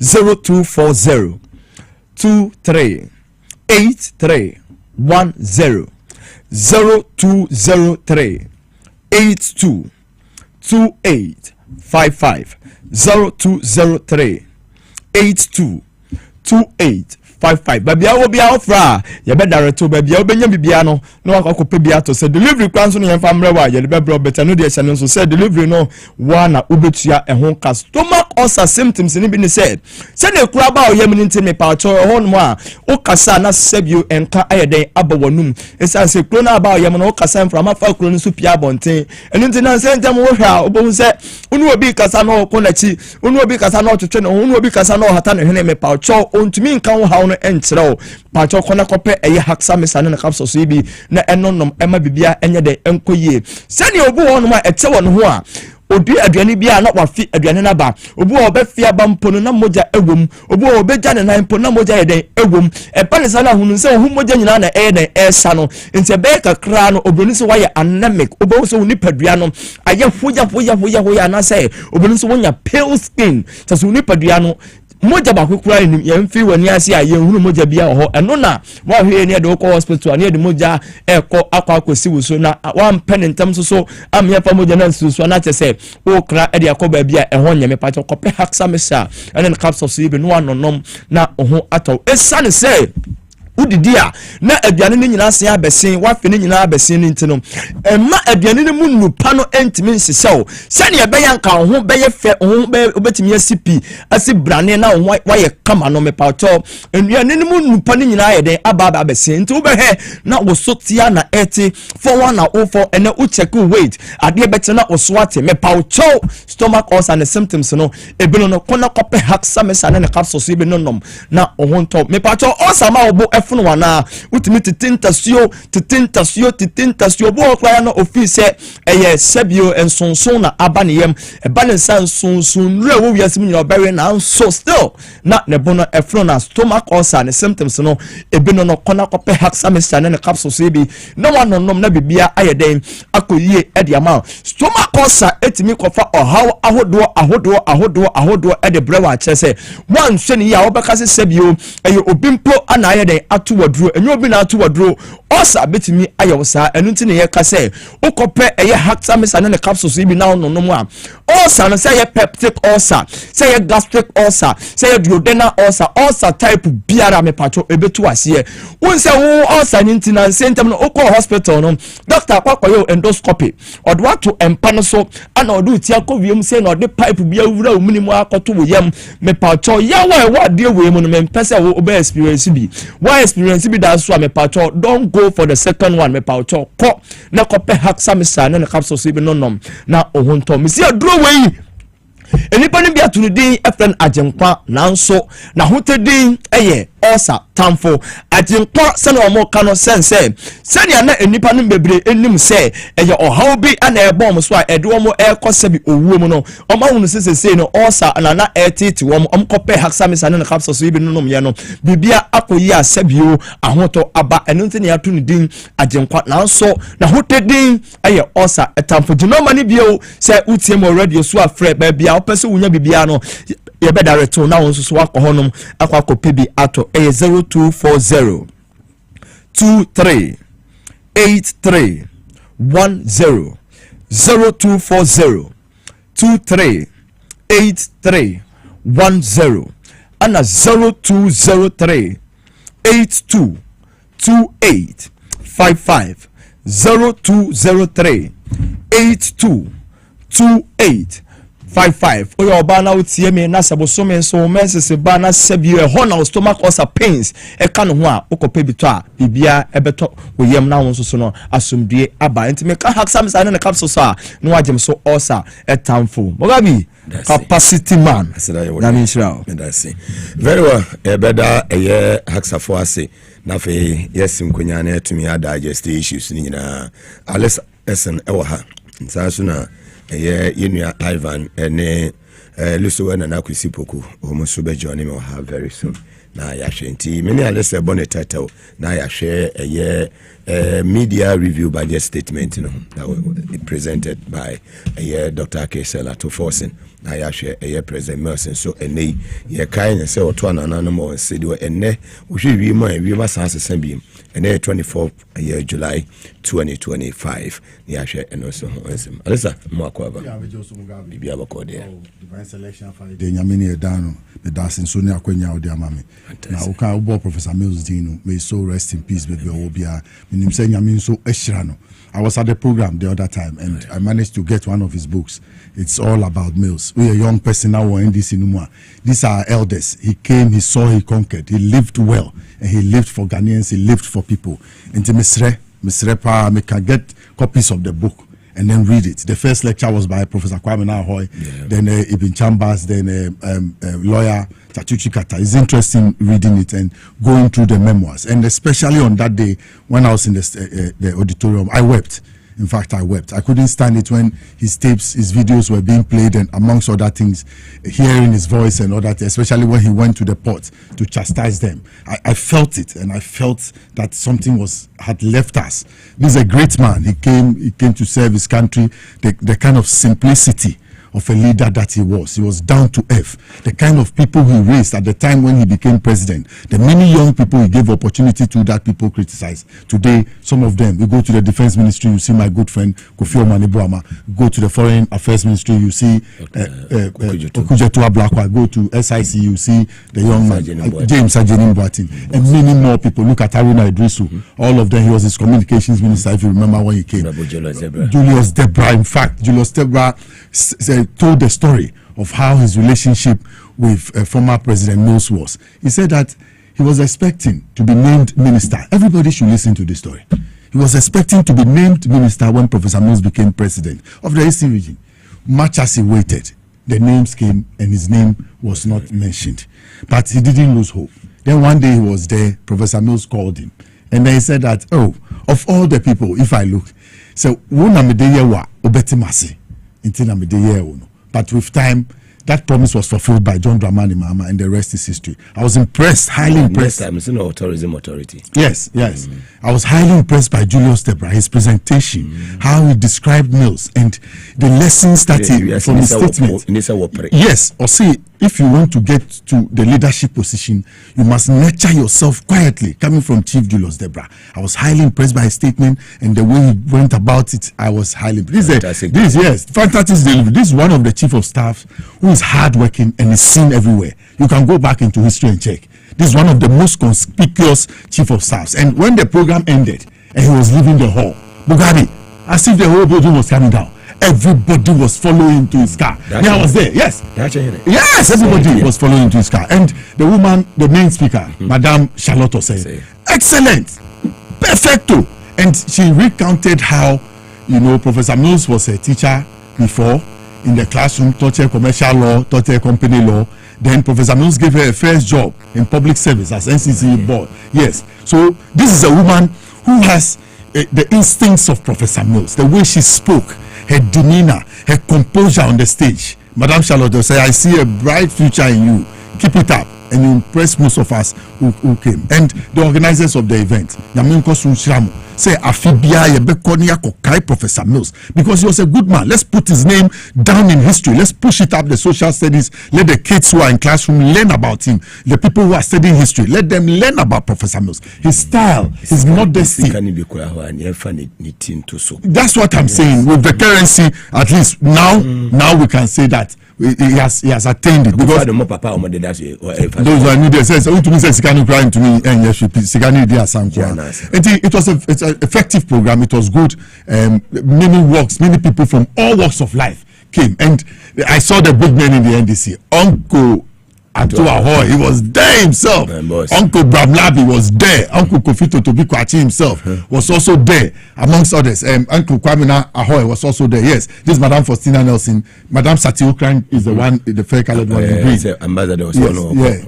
0240 23 83 10 0203 82 28 55 0203 82 28 55 babia wo bia ofra ye be direct babia wo benya bibia no na wakakopɛ bia to say delivery kwan so no yemfa mrewa ye be bro better no de se no so say delivery no wa na obetua ehon ka stomach ulcer symptoms ni bi ni say na kura ba o yem ni ntin me pa cho ho no a o kasa na sebio enka ayeden abawonum esa say kro na ba o yem no o kasa from afa kro no so pia bonten eni ntin na say ntam wo hwa obo say unu obi kasa no ko na chi unu obi kasa no twetwe no unu obi kasa no hata no hene me pa cho ontumi nka wo ha no enkyerɛw pacho kona kɔpɛ ɛyɛ hexamesa ne capsule so bi na ɛnonom ɛma bibia ɛnyɛ de enkoyie sɛne obu wɔ no ma ɛkyɛ wɔ no ho a odi aduane bia na wafi aduane na ba obu wo be fia ba mpo no na moja ewom obu wo be gya ne nan mpo na moja yeden ewom eba ne sana hunu se hu moja nyina na eden esa no nti be kakra no obuni so waye anemic obu so ni padua no aye hoya na say obuni so wonya pale skin so ni padua no moja ba kokura enim ye mfi wani ase aye hunu moja bia ho eno na wa hwe ne de ko hospital ne de moja eko akwakosi wuso na wa mpene ntam so amya fa moja na nsuso na chese o kra e de akoba bia eho nyame pa cho kope hexamesa ene capsule so ibe no anonom na oho atɔ esane say udidia na aduane ne nyina se abesin wafe ne nyina abesin ne ntino emma aduane ne mu nupa no entimi nsesew sane ye beya nka ho beye fe ho obetimi asipi asi brane na ho waye kama no mepato aduane ne mu nupa ne nyina ye den aba abesin nti ubehe na wosotia na eti for one na ofo ene u check weight ade bete na oswate mepato stomach ulcer and symptoms no ebino no kona kope hexamesa ne capsule so ibe nonom na ohonto mepato ulcer ma obo no wana utimi titintasio bo kwa na office eye sebio ensonson na abaniyem ebane sansonson re wo wiasim nyina obere na so still na ne bono efro na stomach ulcer ne symptoms no ebino no kona kope hexamesa ne capsule so bi na wanonom na bibia ayeden akoyie ede ama stomach ulcer etimi kofa ohaw ahodo ede brewa chese wan hwene ya obekase sebio eye obimpo ana ayeden atu wadro enyo bi na atu wadro osa betimi ayewosa enu nti ne ye ka se ukope eye hexamesa ne capsules bi na ononom a osa no say peptic ulcer say gastric ulcer say duodenal ulcer type biara me pacho ebetu ase wonse wo ulcer ni nti na sentem no ukọ hospital no doctor kwakoyo endoscopy odwa to empano so ana odu ti akoviem say na ode pipe bia wura omuni mu akoto wo yam me pacho yawa e wade we mu no me pese wo obe experience bi why experience bi da so me pacho don't go for the second one me pacho ko na kope hexamesa ne capsules bi nonom na ohunto me si aduro wei enipa no bi ato no din efren agenkwa nanso na hotedin eye osa tamfo agenkwa se na omo ka no sense sɛnea na enipa no bebre enim sɛ eye ɔhaw bi ana ɛbɔ so a ɛde omo ɛkɔsɛ bi owuo mu no ɔma hunu sesese no osa na ɛtete omo kɔpɛ haksamisa ne capsules so bi nonom ye no bibia akoyi asabio ahoto aba ɛno nti ne ato no din agenkwa nanso na hotedin eye osa tamfo ginoma ne bio sɛ utie mo radio so afrɛ ba bia opese wunya bibia no ye be direct na won so akɔhɔnom akɔkɔpɛ bi ato 0240 23 83 10 0240 23 83 10 ana 0203 82 28 55 0203 82 28 55 oyo oba na utie me na seboso me so menses ba na sabio e ho na stomach ulcer pains e ka no ho a okope bi to a bibia ebeto oyem na won so no asomdue aba enti me ka haksam sa ne capsule so no agem so ulcer e tamfo Mugabe capacity man na me shira very well e beda e haksafo ase na fe yesim konya na etumi digest issues ni nyina Alex Essen e wo ha nsa na yenua Ivan ene luso na nakwisi poku omo so be join me have very soon na ya hwenti many Alex Bonetato na ya hwe media review budget statement no that presented by Dr. Kesela to Forcing na ya hwe President Merson so ene ye kai ne se oto anana mo se de ene wo hwe wi ma sanse bi ene 24 July 2025 ya hwe eno so ensem Alisa mo akwaba bibia bakode divine selection for the nyamini edano the dancing so ne akwanya odi amame na wo ka wo Professor Mills Dino may so rest in peace baby obia minim se nyamin so ehira no. I was at the program the other time and I managed to get one of his books. It's all about Mills. We a young person now in this Inumwa. These are elders. He came, he saw, he conquered. He lived well and he lived for Ghanaians. He lived for people. And to Misre Pa, me can get copies of the book and then read it. The first lecture was by Professor Kwame Nahoy, then Ibn Chambers, then lawyer Tatuchi Kata. It's interesting reading it and going through the memoirs. And especially on that day when I was in the auditorium, I wept. In fact, I wept. I couldn't stand it when his tapes, his videos were being played, and amongst other things, hearing his voice and all that, especially when he went to the port to chastise them. I felt it, and I felt that something had left us. This is a great man. He came to serve his country, the kind of simplicity of a leader that he was down to earth. The kind of people he raised at the time when he became president, the many young people he gave opportunity to that people criticized. Today, some of them, we go to the defense ministry, you see my good friend Kofi Omanibuama. Go to the foreign affairs ministry, you see Okujetua Blakwa. Go to SIC, you see the young man James Ajenim Boatin, and many more people. Look at Haruna Idrisu. All of them, he was his communications minister, if you remember when he came. Julius Debra. In fact, Julius Debra told the story of how his relationship with former President Mills was. He said that he was expecting to be named minister. Everybody should listen to this story. He was expecting to be named minister when Professor Mills became president of the Eastern region. Much as he waited, the names came and his name was not mentioned. But he didn't lose hope. Then one day he was there, Professor Mills called him. And then he said that, oh, of all the people, if I look, so Mugabe Maase. But with time, that promise was fulfilled by John Dramani Mahama, and the rest is history. I was impressed, highly impressed. Next time, it's tourism authority. Yes. I was highly impressed by Julius Debra, his presentation, how he described Mills, and the lessons that from his statement. Yes, or see, if you want to get to the leadership position, you must nurture yourself quietly, coming from Chief Julius Debra. I was highly impressed by his statement and the way he went about it. I was highly impressed. Fantastic delivery. This is one of the chief of staff who is hardworking and is seen everywhere. You can go back into history and check. This is one of the most conspicuous chief of staffs. And when the program ended and he was leaving the hall, Mugabe, as if the whole building was coming down, everybody was following to his car. I was there. Yes, everybody was following to his car. And the woman, the main speaker, Madame Charlotte, said, "Excellent, perfecto." And she recounted how, Professor Mills was a teacher before, in the classroom, taught her commercial law, taught her company law. Then Professor Mills gave her a first job in public service as NCC board. Yes. So this is a woman who has the instincts of Professor Mills, the way she spoke, her demeanor, her composure on the stage. Madam Charlotte will say, I see a bright future in you. Keep it up. And you impress most of us who came. And the organizers of the event, Yaminko Sunshramu, say, Afibia Yebekonia Kokai Professor Mills, because he was a good man. Let's put his name down in history. Let's push it up the social studies. Let the kids who are in classroom learn about him. The people who are studying history, let them learn about Professor Mills. His style, his modesty. That's what I'm saying. With the currency, at least now we can say that he has attained it, because those are needed. Says to me, says Sikani crying to me, and yes, Sikani dia Sankwa. It was it's an effective program. It was good. Many people from all walks of life came, and I saw the big men in the NDC. Uncle Atu Ahoy, he was there himself. Uncle Bramlabi was there. Uncle Kofito Tobikwachi himself was also there, amongst others. Uncle Kwamina Ahoy was also there. Yes, this Madame Faustina Nelson, Madame Satio Krang is the one, the fair colored one in green. Ambassador.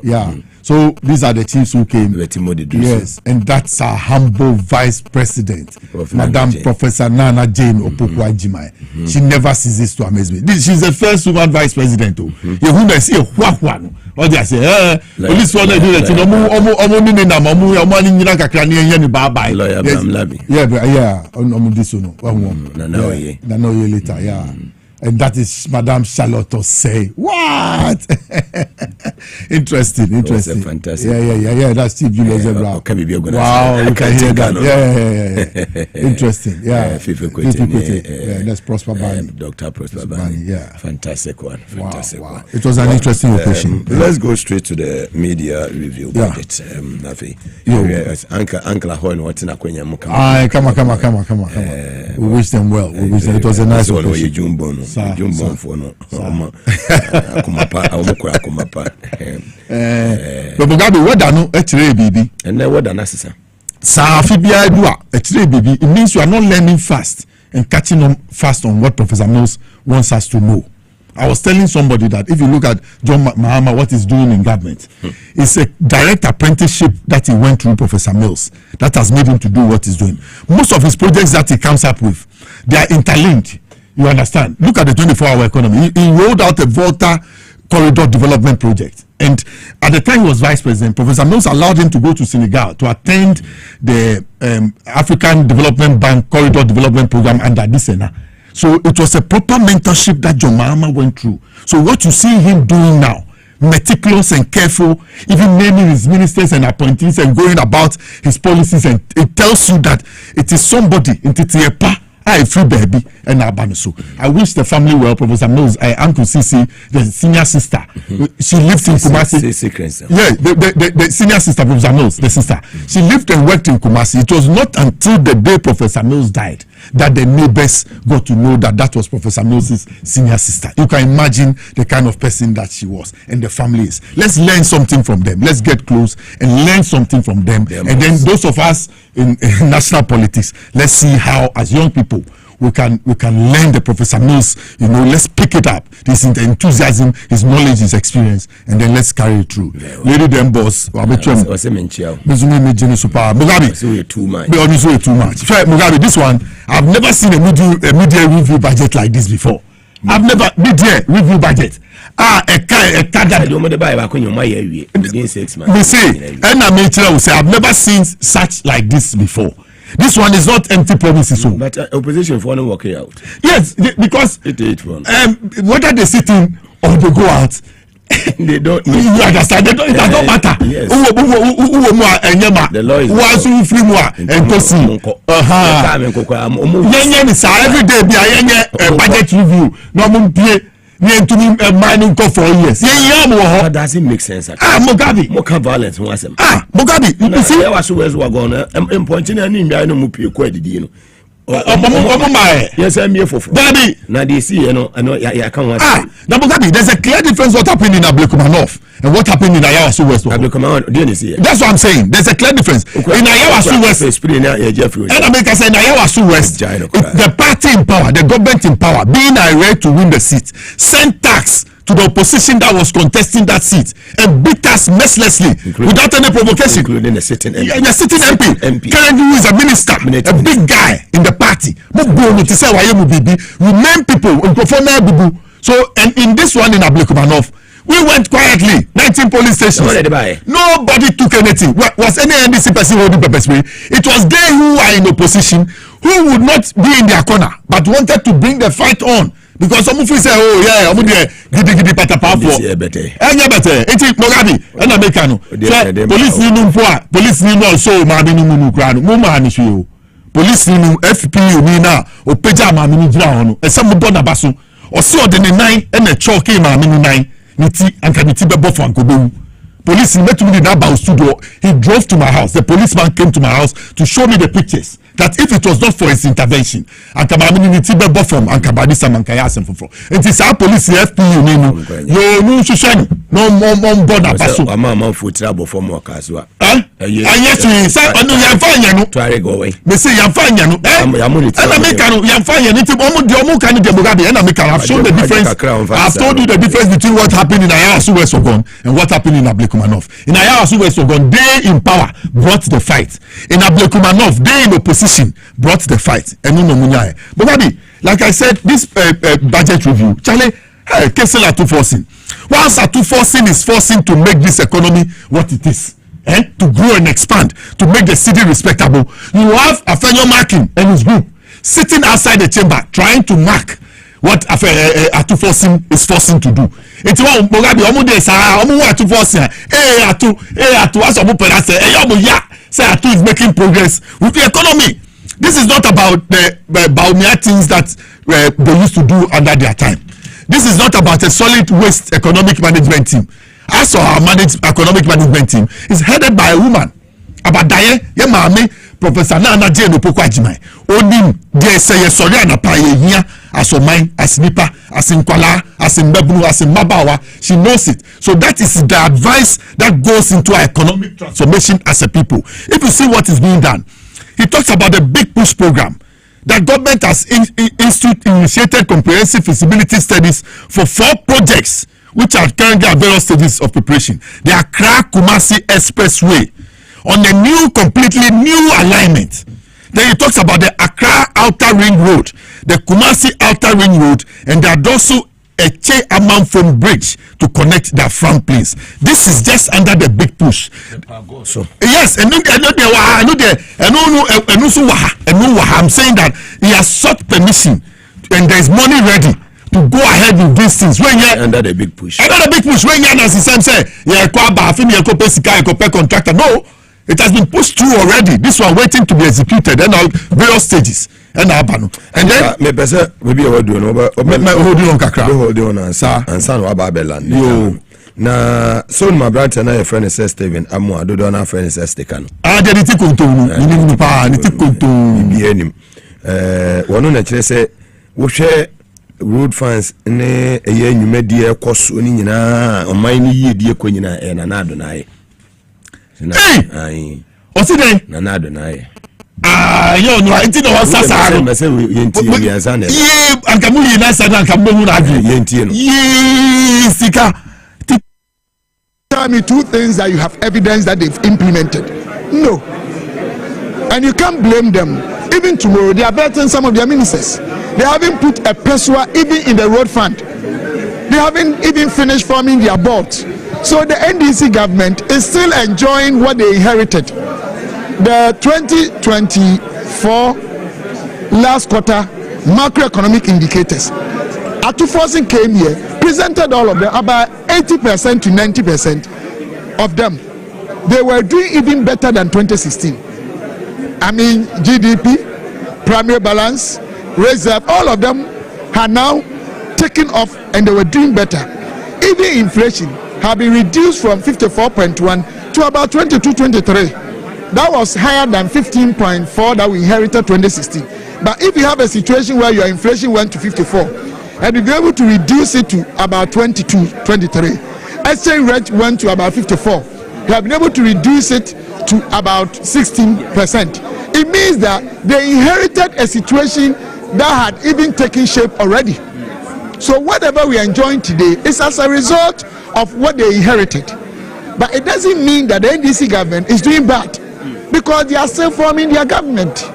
Yeah. So these are the chiefs who came. Yes, and that's our humble vice president, Madam Professor Nana Jane Opoku Ajimai. She never ceases to amaze me. She's the first woman vice president. You see a one. Or they say, police want to do that. Yeah. And that is Madame Charlotte say. What? Interesting. Fantastic. Yeah. That's Steve Julius Zebra. Wow, you can hear that. Yeah. Interesting. Yeah. Yeah, that's Prosper Bani. Dr. Prosper Bani. Yeah. Fantastic one. Wow. It was an interesting occasion. Let's go straight to the media review budget. Uncle Ahoy, what's in a Quenya Muka? Come on. We wish them well. It was a nice occasion. But Mugabe, what done? Baby, and then what done? It means you are not learning fast and catching on fast on what Professor Mills wants us to know. I was telling somebody that if you look at John Mahama, what he's doing in government, it's a direct apprenticeship that he went through Professor Mills that has made him to do what he's doing. Most of his projects that he comes up with, they are interlinked. You understand? Look at the 24-hour economy. He rolled out a Volta corridor development project. And at the time he was vice president, Professor Mills allowed him to go to Senegal to attend the African Development Bank corridor development program under Disena. So it was a proper mentorship that John Mahama went through. So what you see him doing now, meticulous and careful, even naming his ministers and appointees and going about his policies, and it tells you that it is somebody in Titiepa. I free baby and Abaniso. I wish the family well. Professor Mills, Uncle Sisi, the senior sister. She lived in Kumasi. Yeah, the senior sister, Professor Mills, the sister. She lived and worked in Kumasi. It was not until the day Professor Mills died that the neighbors got to know that was Professor Mills' senior sister. You can imagine the kind of person that she was and the family is. Let's learn something from them. Let's get close and learn something from them. And then those of us in national politics, let's see how, as young people, we can learn the Professor Mills, let's pick it up, this enthusiasm, his knowledge, his experience, and then let's carry it through. Lady them boss, Mugabe, Mugabe, this one, I've never seen a media review budget like this before. I've never media review budget. I've never seen such like this before. This one is not empty promises. But opposition for no work out. Yes, because whether they sit in or they go out, they don't. You understand? It does not matter. Yes. The law is free every day be a budget review. No mining for 4 years. That doesn't make sense. Mugabe. More violence. Mugabe. You see, I was going pointing and in the Yes, I'm here for Daddy. Now they see, I can't watch. Mugabe, there's a clear difference what happened in Ablekuma North and what happened in Ayawasu West. That's what I'm saying. There's a clear difference. In Ayawasu West, and America said in Ayawasu West, the party in power, the government in power, being irate to win the seat, sent tax to the opposition that was contesting that seat and beat us mercilessly without any provocation, including a sitting MP. And a sitting MP. Currently who is a minister, a big guy in the party. Remain people in performer bubu. So, and in this one in Ablekuma North, we went quietly, 19 police stations. Nobody took anything. Was any NDC person holding pepper spray? It was they who are in opposition who would not be in their corner but wanted to bring the fight on. Because some of you say, oh yeah, I'm there, gidi patapa for. Better. It's Mugabe, and Americano. Police ni so maami ni munu krano. Muma ni shuyo. Police ni FPU ni na opeja maami ni jira hono. Esa mo bona baso. Osi odene 9 and a choke maami ni 9. Niti anka niti bebo for ankobewu. Police met me in that bar studio. He drove to my house. The policeman came to my house to show me the pictures. That if it was not for his intervention, and Kabamini Tibe Bofom and Kabadisa Mankayas and for it is our police FPU no more border passo. A mamma for trouble for more casua. Yes, we say, I know you're fine. Try go away. They say you're fine. And I make you're fine. And it's almost kind of Mugabe and I've shown the difference. I've told you the difference between what happened in Ayawasu West Ogun and what happened in Ablekuma North. In Ayawasu West Ogun, they in power brought the fight. In Ablekuma North, they in opposition brought the fight. And no munyae. Mugabe, like I said, this budget review, Charlie, Kessel are too forcing. Once are too forcing is forcing to make this economy what it is. To grow and expand, to make the city respectable. You have Afenyo Markin and his group sitting outside the chamber trying to mark what Atu forcing is forcing to do. It's what Mugabe omude sa omu Atu forcing. Atu as omu perase omu ya say Atu is making progress with the economy. This is not about the Baumia things that they used to do under their time. This is not about a solid waste economic management team. As our economic management team is headed by a woman. Abadaye Yemame Professor Nana Jane Opokwajimai. Onim de say sorry anapa here as Oman, as Nipa, as in Kwala, as in Bebu, as in Mabawa. She knows it. So that is the advice that goes into our economic transformation as a people. If you see what is being done, he talks about the big push program. The government has initiated comprehensive feasibility studies for 4 projects which are currently at various stages of preparation. The Accra Kumasi Expressway on a completely new alignment. Then he talks about the Accra Outer Ring Road, the Kumasi Outer Ring Road, and there are also a Che Amamfon Bridge to connect the front plains. This is just under the big push. Yes, I'm saying that he has sought permission and there is money ready to go ahead with these things. When under the big push. Under the big push. When you're say, contractor. No, it has been pushed through already. This one waiting to be executed and all various stages. And then maybe hold on kakra. Hold on and son wa Babylon. Na so my brother na your friend is Steven Amu adodo na friend is Stekano. There it konto ni pa ni konto bi enim. Wono na kire se wo hwe road fans ne eye nwumadi e koso ni nyina oman ni yie ko nyina na nado na ye. Ai. O si den na nado na ye. Yo no enti no sasa no. Me say yenti yansa na. Ye ankamu yi na sada ankamu mu na agi. Yenti no. Ye sika. Tell me 2 things that you have evidence that they've implemented. No. And you can't blame them. Even tomorrow, they are betting some of their ministers. They haven't put a peswa even in the road fund. They haven't even finished forming their board. So the NDC government is still enjoying what they inherited. The 2024 last quarter macroeconomic indicators. Atuforcing came here, presented all of them, about 80% to 90% of them. They were doing even better than 2016. I mean, GDP, primary balance, reserve, all of them are now taken off and they were doing better. Even inflation have been reduced from 54.1 to about 22, 23. That was higher than 15.4 that we inherited 2016. But if you have a situation where your inflation went to 54, and you've been able to reduce it to about 22, 23, exchange rate went to about 54, you have been able to reduce it to about 16%. It means that they inherited a situation that had even taken shape already. So whatever we are enjoying today is as a result of what they inherited. But it doesn't mean that the NDC government is doing bad, because they are still forming their government.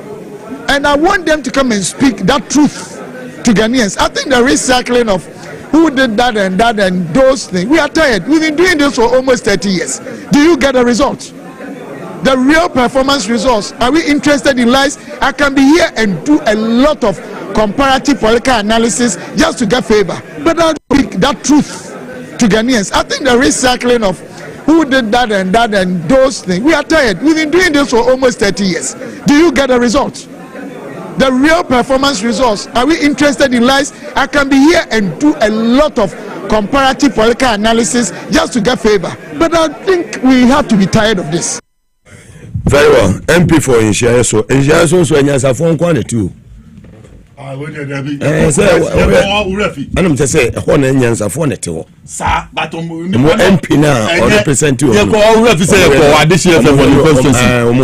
And I want them to come and speak that truth to Ghanaians. I think the recycling of who did that and those things, we are tired. We've been doing this for almost 30 years. Do you get a result? The real performance results. Are we interested in lies? I can be here and do a lot of comparative political analysis just to get favor. But I'll speak that truth to Ghanaians. I think the recycling of who did that and those things, we are tired. We've been doing this for almost 30 years. Do you get a result? The real performance results. Are we interested in lies? I can be here and do a lot of comparative political analysis just to get favor. But I think we have to be tired of this. Very well. MP for Inshia, so Inshia phone quantity. I'm just say a one Indians of one at all. Sir, but MP now or represent you. You go represent for additional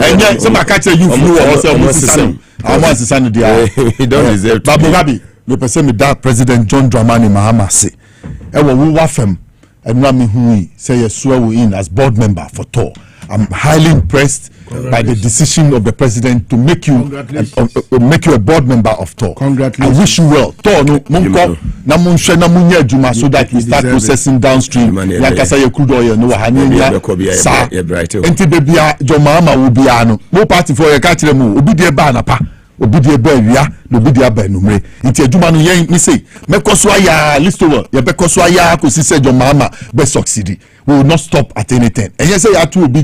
and yet some catch you flew I want to send the he don't deserve Babu Mugabe, the person with that President John Dramani Mahama say. We wafem and Rami Hui say you swear we in as board member for TOR. I'm highly impressed by the decision of the president to make you a board member of TOR. Congratulations. I wish you well. TOR no munko na munhwe na munya adwuma so that we start processing downstream. Like I say you crude oil no hanya. Sa enti bebia Jomama will be ano. Mo party for your catch mu obi de ba na pa. Obi de ba wia no obi de ba numre. Enti adwuma no yen me say mekoso aya listower ye bekoso aya ko si say Jomama be succeed. We will not stop at anything. And yes, I too be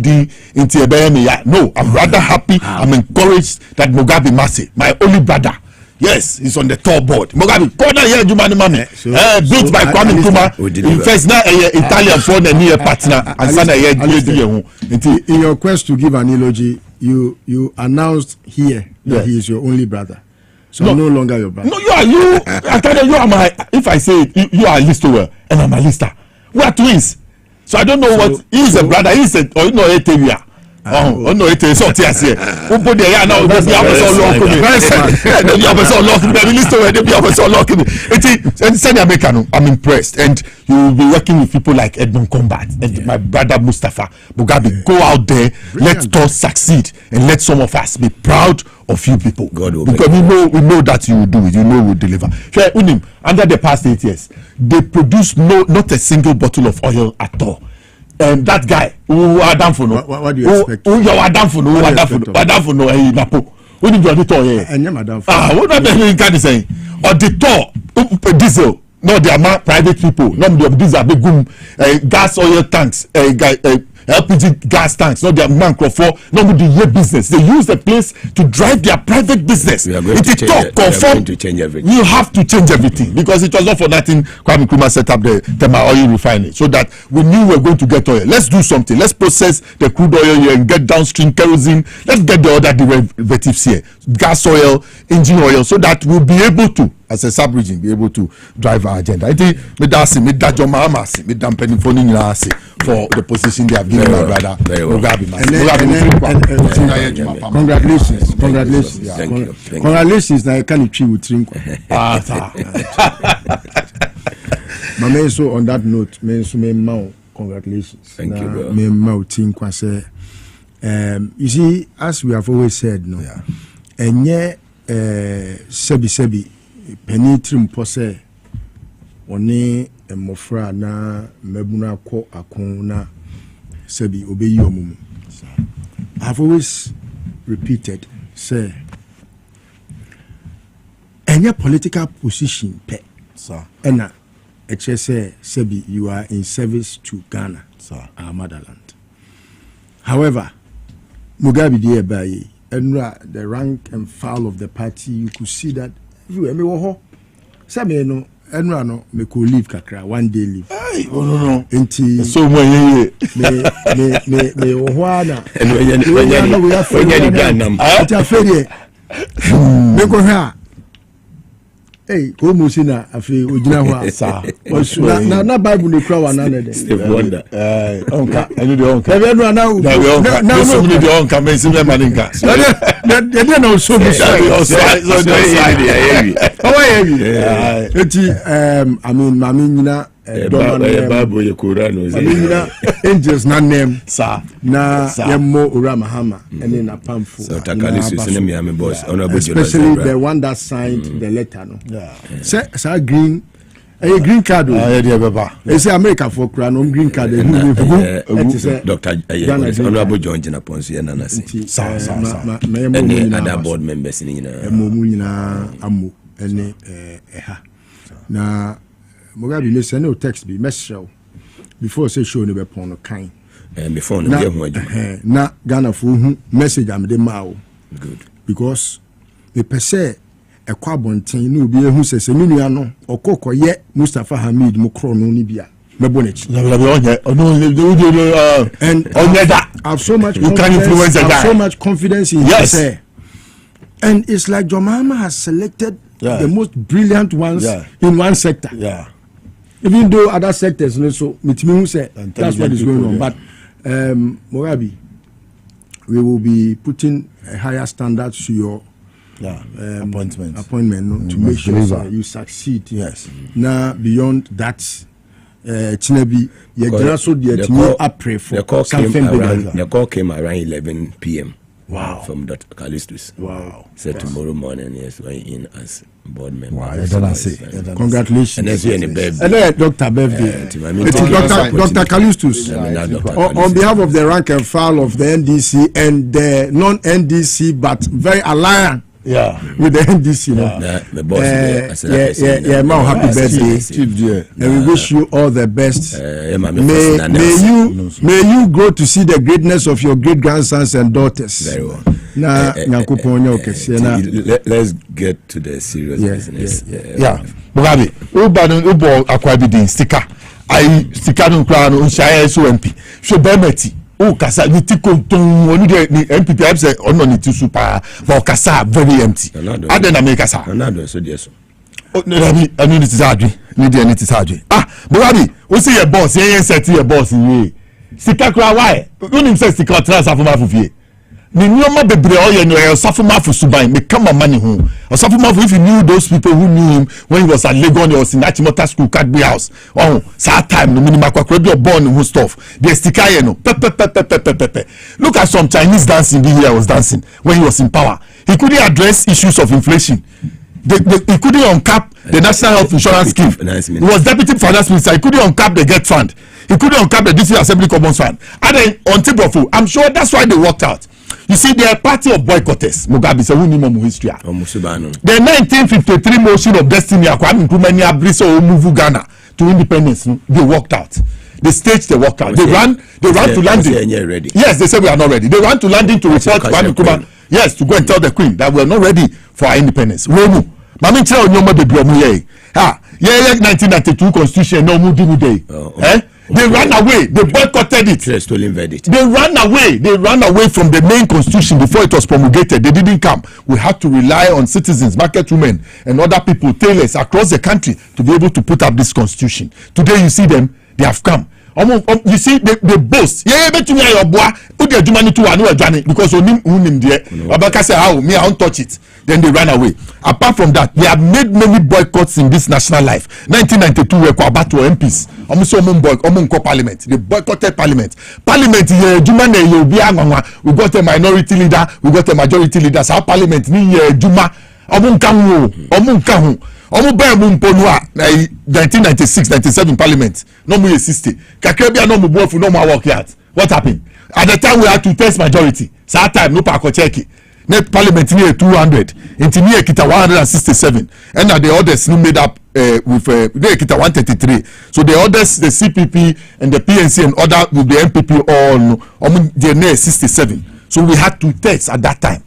into a no, I'm rather happy. I'm encouraged that Mugabe Maase, my only brother, yes, he's on the TOR board. Mugabe, corner here, Jumani Mami, built by Kwame Nkrumah. In first now, Italian phone and near partner, and in your quest to give an eulogy, you announced here that he is your only brother. So no longer your brother. No, you. I tell you, if I say you are a lister and I'm a lister, we are twins. So I don't know what he's a brother. He's a no etevia. Oh no, it is so tears here. Who put the air now? Be so lock me. Be so lock me. Be list where be so lock me. I'm impressed, and you will be working with people like Edmund Combat and my brother Mustafa Mugabe. Go out there, let TOR succeed, and let some of us be proud of you people. God will because we know that you will do it. You know we will deliver. Under the past 8 years, they produced not a single bottle of oil at all. That guy who Adam for no. What do you expect? Who you Adam for no? Adam for no. Hey, Napo. Who did you do TOR here? And Adam for. What are you kind of saying? Or the TOR diesel? No, they are private people. No, these are big gas oil tanks. LPG gas tanks, not their man for not with the year business. They use the place to drive their private business. We are going to change everything. You have to change everything because it was not for nothing. Kwame Nkrumah set up the Tema oil refinery so that we knew we were going to get oil. Let's do something. Let's process the crude oil here and get downstream kerosene. Let's get the other derivatives here, gas oil, engine oil, so that we'll be able to, as a sub-region, be able to drive our agenda. I think me Mugabe Maase, me dampening for the position they have given my brother Mugabe Maase. Congratulations. Yeah. Thank you. Congratulations. I can't tree with drink. But so on that note, congratulations. Thank you, bro. You see, as we have always said, no, and yeah, sebi penitrim pose one mofra na mebuna ko akon na sebi obeyi omum. I've always repeated, say, any political position pe, sir, and say, sebi you are in service to Ghana, sir, our motherland. However, Mugabe dear by and the rank and file of the party, you could see that everywhere. Me wo some no enra no me could leave kakra one day leave. Hey, no. Enti so me wo ho ana. And when you the Ganam, ati afere Me go here. Hey, ko mu si na afi ogina ho a sa. Na Bible ni kra wa na ne de. Steve Wonder. Onka, enu de onka. Ebe no na u. Na so me de onka me si me maninka. De na so bi so. I mean, mami nyina Bible ye Quran o. Mami nyina angels na name sa. Na yemo ura mahama ene na pamfo. So takalisu sene me am boss. Especially the one that signed the letter no. Say green green card. Yeah, baba. Say America for kra no green card Dr. Honorable John Jina Ponsi and Nanasi. Any other board members in amu ene na Mugabe Maase send no text be message before say show no be pon no kan before no dey ho adwuma na Ghana for hu message am dey ma o good because the pese ekwa bonten no obi ehu sese menua no okokoye Mustafa Hamid mo kro no ni bia mebonechi and I've so much confidence in yes. And it's like Jomama has selected the most brilliant ones in one sector. Even though other sectors also, that's what is going on. But Mugabe, we will be putting a higher standard to your appointment to make sure you succeed. Yes. Now beyond that, Chinebi, you also pray for something bigger. The call came around 11 p.m. Wow. From Dr. Callistus. Wow. Said tomorrow morning, yes, we're in as board member. Wow, congratulations. And that's any birthday. And then Dr. Birthday. Dr. Callistus. On behalf of the rank and file of the NDC and the non-NDC, but very aligned. With the NDC. The boss. Happy birthday. And we wish you all the best. May you grow to see the greatness of your great grandsons and daughters. Very well. Let's get to the serious business. Mugabe, ubo akwabidin sticker. Sticker no kra no nhyia so MP. Hwe bemati. O kasa ni tikonton onu de ni MPP say ono ni ti super but kasa very empty. Aden na me kasa. Anado so de so. O nabi anu ni ti sadwe. Ni de ni ti sadwe. Mugabe, o say your boss, yen set your boss ni. Sticker kra why? Unim say sticker transfer for mafufie. Ni nyoma bebre oye no e Osafo for suban me come money ho. Osafo if you knew those people who knew him when he was at Legon or in Achimota school Cadbury house. Oh, sad time no minimum kwakwa born who stuff. The sticker here no. Look at some Chinese dancing here was dancing when he was in power. He couldn't address issues of inflation. He couldn't uncap the National Health Insurance Scheme. He was deputy finance minister. He couldn't uncap the GET fund. He couldn't uncap the DC Assembly Commons fund. And then on top of I'm sure that's why they worked out. You see, they are party of boycotters. Mugabe said, "Who knew more history?" The 1953 motion of destiny, move Ghana to independence. They worked out. They staged the work out. They ran to London. Yes, they said we are not ready. They ran to London to report to Nkrumah. Yes, to go and tell the Queen that we are not ready for our independence. Mami chira onyoma bebi omu ye. 1992 constitution no mu dimu dey. They ran away. They boycotted it. Stolen verdict. They ran away. They ran away from the main constitution before it was promulgated. They didn't come. We had to rely on citizens, market women, and other people, tailors across the country to be able to put up this constitution. Today, you see them. They have come. You see, they boast. Because unim there. Abaka say, "How me? I won't touch it." Then they ran away. Apart from that, they have made many boycotts in this national life. 1992, we were about to MPs. Parliament. They boycotted Parliament. Parliament, we got a minority leader. We got a majority leader. So Parliament, Juma, 1996, 97 Parliament. No more 60. Kakrebia no more both no more work yet. What happened? At the time we had to test majority. So that time no parko check. Net Parliament near 200. Into near kita 167. And the others no made up with they kita 133. So the others, the CPP and the PNC and other with the MPP all they near 67. So we had to test at that time.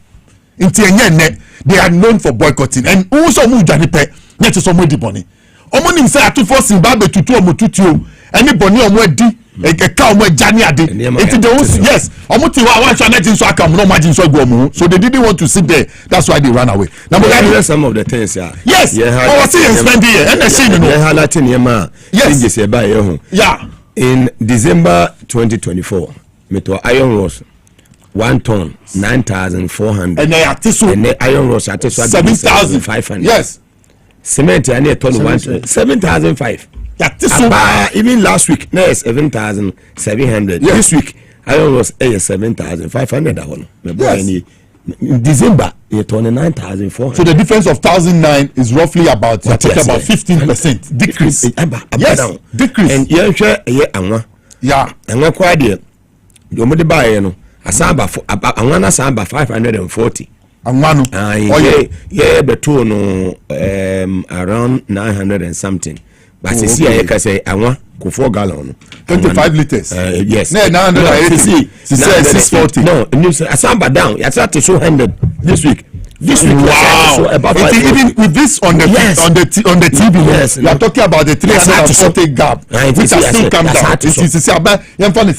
They are known for boycotting and also mujanipe. Net so mo di boni. Omo nim say atu for Zimbabwe tutu omo tutio. Anybody omo di eka omo jani ade it they yes omo ti wa wan channel tin so aka no margin so go omo so they didn't want to sit there that's why they ran away now some of the things yes I was saying spending here and the scene no highlighting yema yes yeah in December 2024 meto iron rods 1 ton 9,400 and they atiso and iron rods atiso 7,500 yes cement and a ton 7,500 even last week no 7,700 this week iron rods 7,500 in December you turn 9,400 so the difference of 1,009 is roughly about 15% decrease yes decrease and you share anwa anwa kwa de you mo de buy no asamba anwa na asamba 540 anwa no yeah beto no around 900 and something but see I can say anwa ko 4 gallon 25 liters yes no 980 640 no asamba down you start to show 100 this week wow so about even with this on the on the TV yes you are talking about the 340 gap which has still come down it is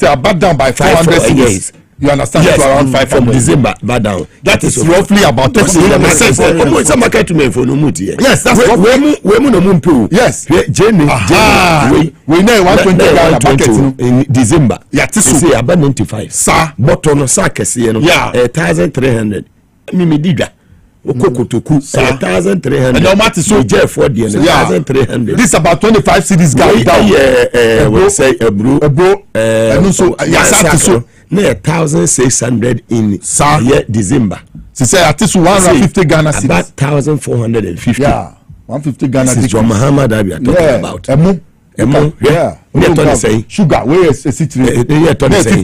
about down by 400 cities. You understand? Yes, around 5 from December back down. That is roughly about 20%. It's a market to me for no muti. Yes, that's we no mumpu. Yes, Jenny. We know 120 market in December. Yeah, this is about 95. Sir, but on a sack, yeah, 1,300. Mimi dida. Okokotoku 1,300. And no matter so Jeff for the 1,300. This about 25 cities down. Yeah, we say a bro. And also yes, so 1,600 in December. She said at least 150 Ghana cedis. About 1,450. Yeah, 150 Ghana cedis. This is John Muhammad that we are talking about. Yeah. Sugar. Where is a city? 50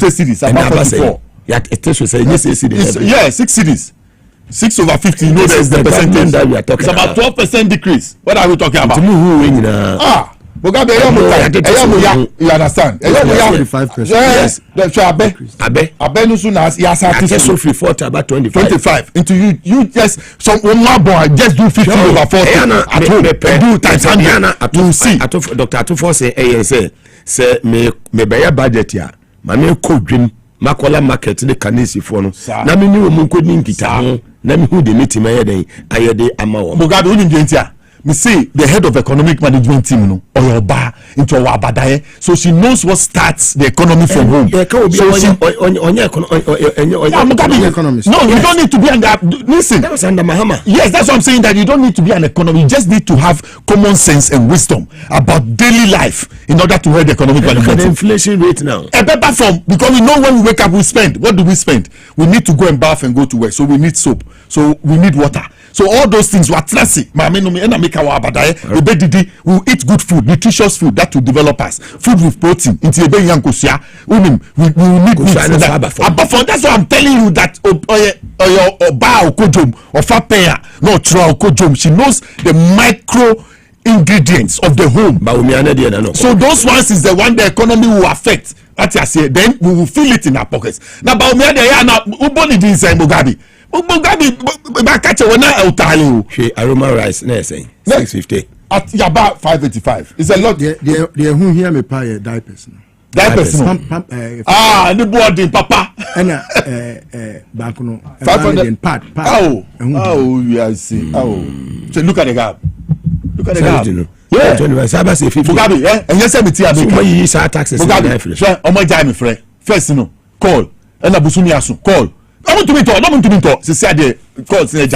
cedis. About 44. Yeah, it is say yes, 6 cedis. 6 over 50. You know there's the percentage that we are talking about. It's about 12% decrease. What are we talking about? Mugabe, you understand? Yes. Abe no soon as yes, I just so free 40 about 25 into you just some one boy just do 50 over 40 at home do times 100 you see Dr. Atufo say me be budget ya ma me kodwim makola market de kanisi fo no na me ni wo mu nkodi nkita ho na me hu de meeting ayede ama wo Mugabe unim de ntia me see the head of economic management team no oyoba into our abadaye so she knows what starts the economy from home so she economist no you don't need to be listen that was under Mahama yes that's what I'm saying that you don't need to be an economist you just need to have common sense and wisdom about daily life in order to head the economic management the inflation rate now better from because we know when we wake up we spend what do we spend we need to go and bath and go to work so we need soap so we need water so all those things were trashy mama no me na make our abadaye we eat good food nutritious food that will develop us food with protein into ebe yankosia we need that's why I'm telling you that oba okojom ofapeya no tro okojom she knows the micro ingredients of the home so those ones is the one the economy will affect at I say then we will feel it in our pockets now but me dey na uboni din say Mugabe ba catch when I utali she aroma rice na say 650 at yaba 585 it's a lot the who hear me pay diapers the boarding papa and back no 500 pad oh I see so look at the gap yeah Cyber say 50 Mugabe and yes me tia so you use our taxes Mugabe sure omo jai me frɛ first no call and abusumi aso call I'm to me talk. She said the calls in a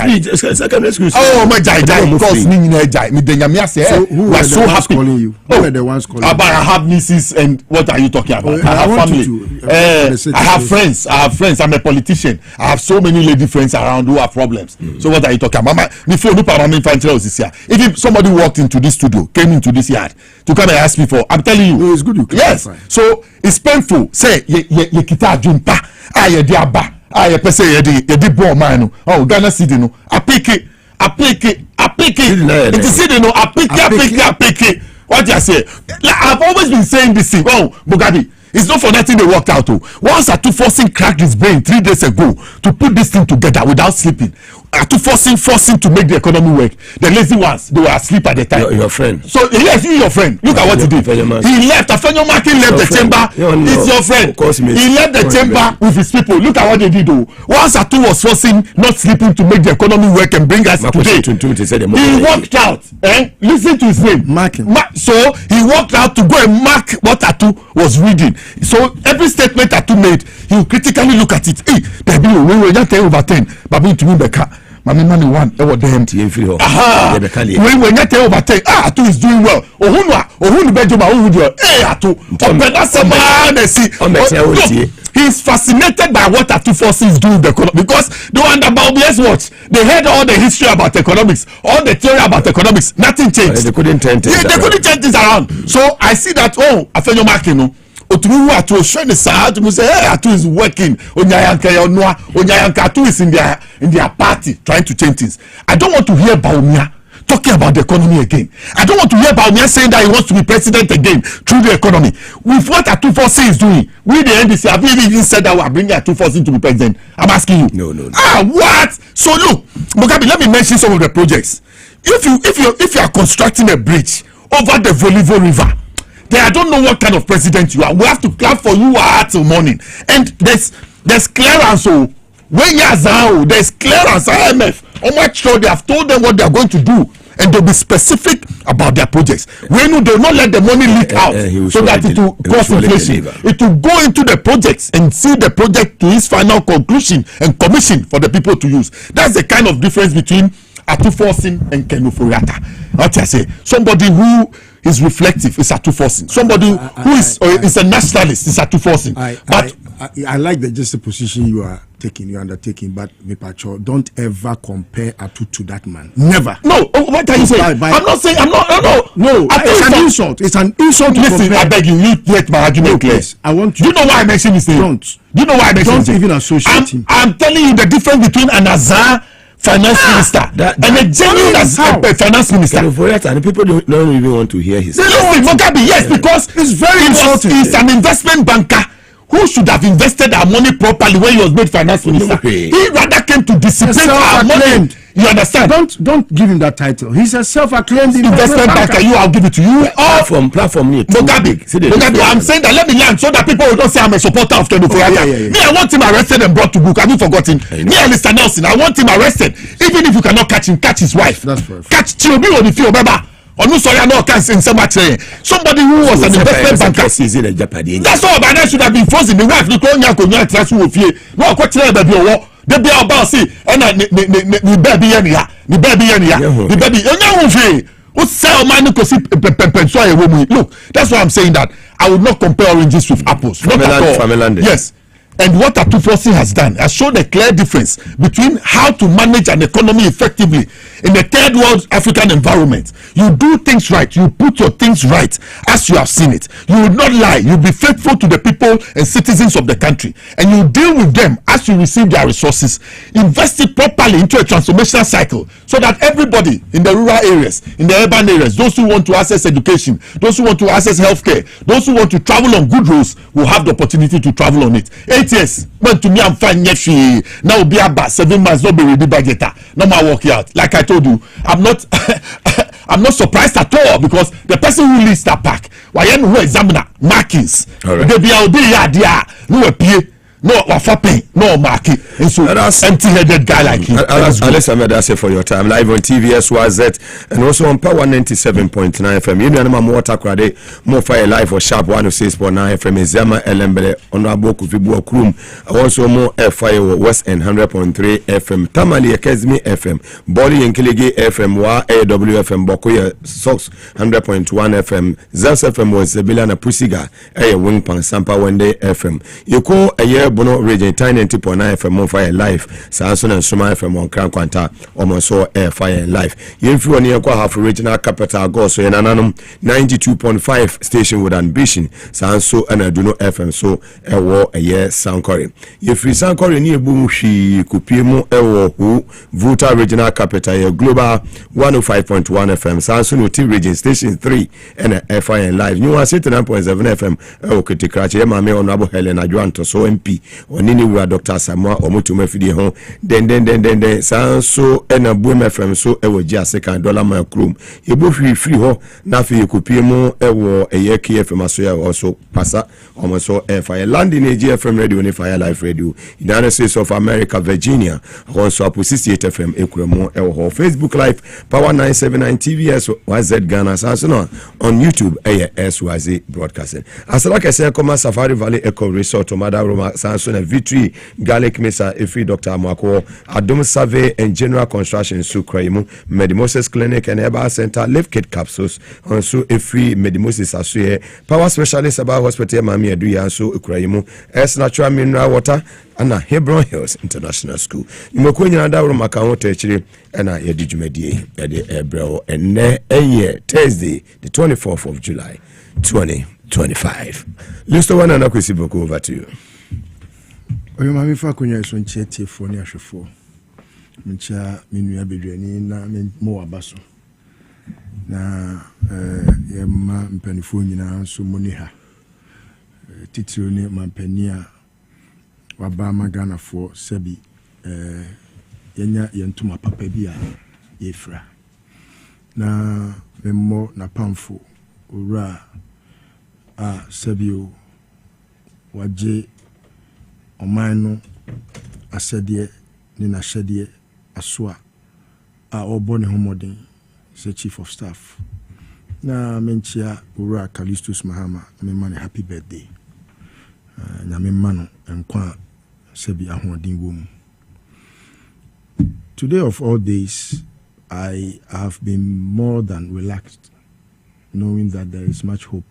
secondary school. Oh my jai calls me in a jai. Me denyamia say who are so happy calling you? Who are the ones calling? About I have nieces and what are you talking about? I have family. I have friends. I'm a politician. I have so many lady friends around who have problems. So what are you talking about? Before no parliament financial this year. If somebody walked into this studio, came into this yard to come and ask me for, I'm telling you. No, it's good. Yes. So it's painful. Say ye kita jumpa. Ye diaba. I per se ye ball man oh Ghana city no I pick it it is city no I pick it what you say I've always been saying this thing oh Mugabe it's not for nothing they worked out once I too forcing cracked his brain 3 days ago to put this thing together without sleeping to forcing to make the economy work. The lazy ones, they were asleep at the time. Your friend. So yes, you your friend. Look at what he did. He left. Afenyo Maase left the chamber. It's your friend. He left the chamber with his people. Look at what they did though. Once Atu was forcing not sleeping to make the economy work and bring us today. He walked out. Listen to his name. So he walked out to go and mark what Atu was reading. So every statement Atu made, he will critically look at it. Hey, there be we were just over 10. Babi to me beka. Mami money one. Ever them. Aha. We were not over 10. Atu is doing well. Ohunu Benjamin. Hey Atu. He's fascinated by what Atu forces do the economy because the one about BS watch, they heard all the history about economics, all the theory about economics. Nothing changed. They couldn't turn things around. They couldn't turn things around. So I see that Afenyo Maase no. Otumu Atu showing the side to say, hey, Atu is working. Onyayanka Atu is in their party trying to change things. I don't want to hear Baumia talking about the economy again. I don't want to hear Baumia saying that he wants to be president again through the economy. With what Atu Forcing is doing, we the NDC have even said that we are bringing Atu Forcing to be president. I'm asking you. No. What? So look, Mugabe, let me mention some of the projects. If you are constructing a bridge over the Volivo River, then I don't know what kind of president you are. We have to clap for you till morning. And there's clearance. So when you there's clearance. IMF, how much sure they have told them what they are going to do, and they'll be specific about their projects. When they will not let the money leak out, so that it will cause inflation. It will go into the projects and see the project to its final conclusion and commission for the people to use. That's the kind of difference between Atu Forcing and Ken Ofori-Atta. What I say, somebody who is reflective is Atu Forcing. Somebody who is a nationalist is Atu Forcing. I like just the position you are undertaking, but Mipacho, don't ever compare Atu to that man. Never. No. What are you saying? I'm not saying. No. It's an insult. It's an insult. Listen, I beg you. You get my argument clear. I want you. Do you know why I mentioned his name? Don't. Do you know why I mentioned his name? Don't even associate him. I'm telling you the difference between an Azar finance minister and a genuine finance minister. And people don't even want to hear his. Listen, Mugabe, yes, because it's very insulting. He's an investment banker who should have invested our money properly when he was made finance minister. He rather came to dissipate our money. You understand? Don't give him that title. He's a self-acclaimed investment banker. I'll give it to you. Platform. Mugabe, I'm saying that let me learn so that people will not say I'm a supporter of Ken Ofori-Atta. Me, I want him arrested and brought to book. Have you forgotten? Me and Mr. Nelson, I want him arrested. Even if you cannot catch him, catch his wife. That's perfect. Catch Chirobi on the field, remember? Somebody who was an investment banker. That's all. By now should have been frozen. The wife, the be about see and the baby look, that's why I'm saying that I would not compare oranges with apples. Not at all. Yes. And what Atu Forcing has done has shown a clear difference between how to manage an economy effectively in a third world African environment. You do things right. You put your things right as you have seen it. You will not lie. You will be faithful to the people and citizens of the country. And you deal with them as you receive their resources. Invest it properly into a transformational cycle so that everybody in the rural areas, in the urban areas, those who want to access education, those who want to access healthcare, those who want to travel on good roads will have the opportunity to travel on it. 8 years, when to me I'm fine, now be about 7 months, not be ready budgeter. No more work out. Like I told you, I'm not I'm not surprised at all because the person who leads that pack, why who examiner markings, they be out there, no appear. No, no market. And so empty-headed guy like him. Alex Ahmed, that's it for your time. Live on TVS YZ and also on Power 97.9 FM. You know, I'm more takrade, more fire live for Sharp 106.9 FM. Zema Elembele, Honorable Kufibu Krum. Also more fire West End 100.3 FM. Tamale Akezmi FM. Body and Kiligi FM. Wa AWFM. Bokoya Sox 100.1 FM. Zels FM was Zebilan Pusiga. Wing Pan Sampa Wende FM. You call a year Bono region 90.9 FM on fire live. Samson and Suma FM on Crown Quanta almost saw air fire live. You feel near half regional capital go so in anonymous 92.5 station with ambition. Sanso and Aduno FM so a war a year sound curry. You free sound curry near Bumushi Kupiemo Ewo who Vuta regional capital global 105.1 FM. Sanso Nuti region station 3 and a fire live. You are 79.7 FM. Okitikrachi Mame Honorable Helen Adjuanto so MP. TV oni ni wura Dr. Samoa omotuma fidie ho den sanso ena Boom FM so ewo ji aseka $1 krom ebo free ho na fe ekopie mu ewo eye KFM aso ya also pasa omoso fire landing GFM radio ni Fire Life Radio United States of America Virginia also up 68 FM ekuremo ewo ho Facebook Live Power 979 TVS YZ Ghana sanso no on YouTube SYZ broadcasting asala kese koma Safari Valley Eco Resort Omada Roma sanso na Victory Garlic Mesa Efi Dr. Amwako Adom Survey and General Construction Sukraimu Medimosis Clinic and Herbal Center Live Kit Capsules also Efi Medimosis Asuye Power Specialist about Hospital Mami Aduya so Ukraimu S Natural Mineral Water and Hebron Hills International School Nimokwenye na dawo makawo techiri na yedi dwumadie yede ebreo enne eye Thursday the 24th of July 2025. Listo wana na kwesiboku over to you. Oyo mami fa kunya so nche tiefo ne ahwefo. Ncha minu abedwani na mo abaso. Na yema mpanifo nyina so moni ha. Titiro ne mampania waba magana fo sebi yenya yentuma papa bia yefra. Na memmo na pamfo ura a sebio waje omano asede ni na hyede asoa a obone homoden se chief of staff na menchia ura Callistus Mahama me man happy birthday na me mano enkwa sebi ahoden wom. Today of all days I have been more than relaxed knowing that there is much hope,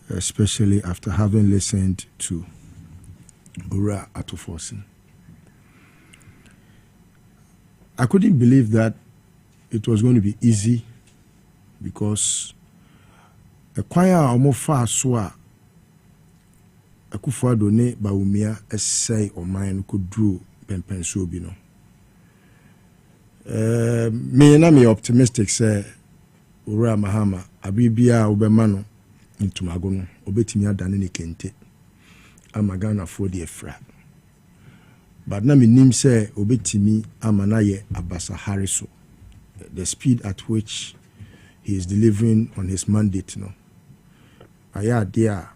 especially after having listened to Ura Atufosin. I couldn't believe that it was going to be easy because a choir almost far swa a kufa done baumia essay or mine could draw pensobino. Me na me optimistic say Ura Mahama abibia ubemano ntumago no obetimi adane ne kente amagana for the efra but na me nim say obetimi amana ye abasa hariso the speed at which he is delivering on his mandate no aya dia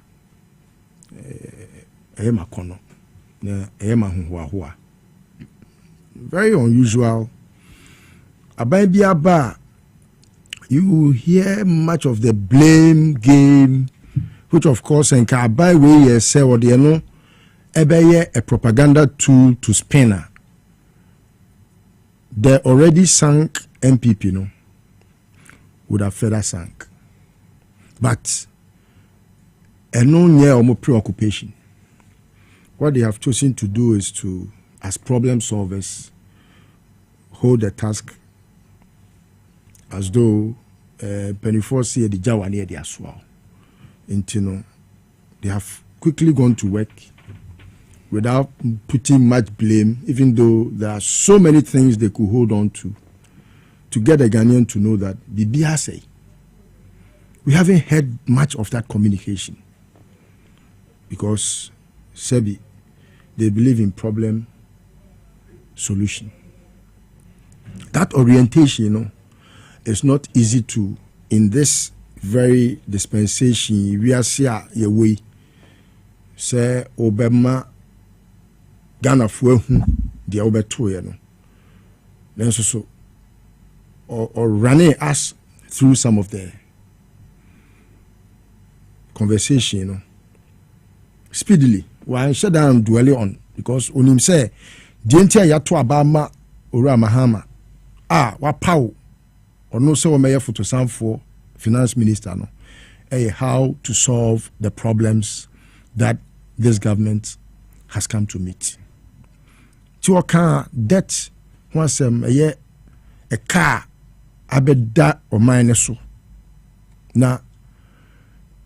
makono na mahunhoahoa very unusual aban bia ba. You hear much of the blame game, which of course in Kabai way say or the no a propaganda tool to spinner. The already sunk MPP no would have further sunk. But no near or more preoccupation. What they have chosen to do is to, as problem solvers, hold the task as though Pennyfor see the Jawa near the Aswal. Intino, they have quickly gone to work without putting much blame, even though there are so many things they could hold on to get the Ghanaian to know that the BRC, we haven't heard much of that communication because Sebi, they believe in problem solution. That orientation, you know, it's not easy to, in this very dispensation, we are seeing a way, say, Obama, Ghana for the Obeto, you know. Then so, or running us through some of the conversation, you know, speedily. Why shut down dwelling on, because when him say, Dientia Yato Abama, Ura Mahama, what power? Or no so mayor for some for finance minister no how to solve the problems that this government has come to meet. To a car debt once a car abeda or minus so na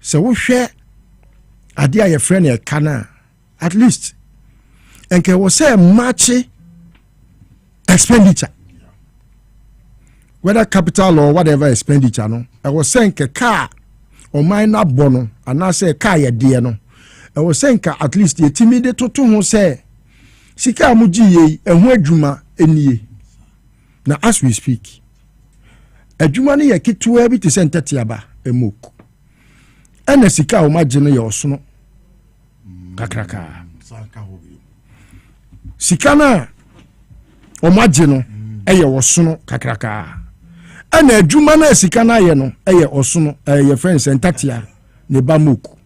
so we share idea your friend a cana at least and can was say match expenditure. Whether capital or whatever expenditure, no, I was saying a car or minor bono, and I say car ya dear no, I was saying at least ye timide to ho say sika amuji ye ehu adwuma enie. Now as we speak adwuma ne ye ketewa bi te se ntatiaba emok. Ena sika o magye no ye osono kakraka. Sika na o magye no eye osono kakraka. Ena adwuma na sika na ye no eye osono ye friends ntatia ne ba moku.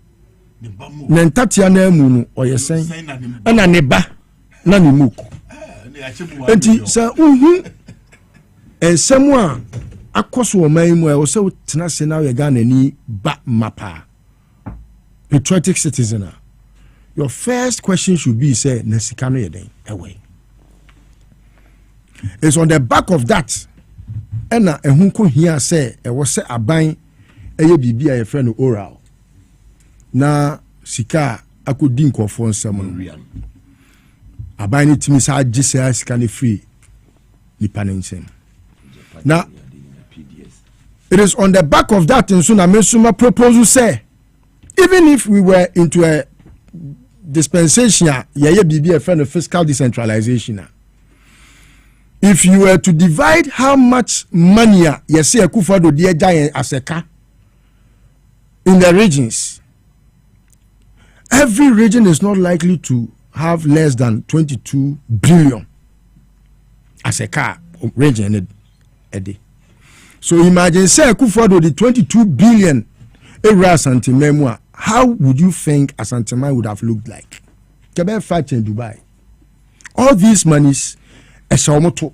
Ne ntatia na amu no oyesen ena ne ba na ne moku. Enti sa ensemu a akoso o man mu e o se tena se na ye Ghana ni ba mapa. Patriotic citizen. Your first question should be say na sika no ye den away. It's on the back of that ena ehun ko hia say e wo se aban eye bibia ye friend oral na sika akodi nkofo nsam no aban ni timi sa agi se sika ne free nipa nsam. Now it is on the back of that in na mesuma proposal say even if we were into a dispensation ye bibia ye friend of fiscal decentralization. If you were to divide how much money you see Akufo-Addo dey giant aseka in the regions, every region is not likely to have less than 22 billion aseka region a day. So imagine say Akufo-Addo the 22 billion area Asante Memua, how would you think Asante Man would have looked like? Kebe fight in Dubai. All these monies esomoto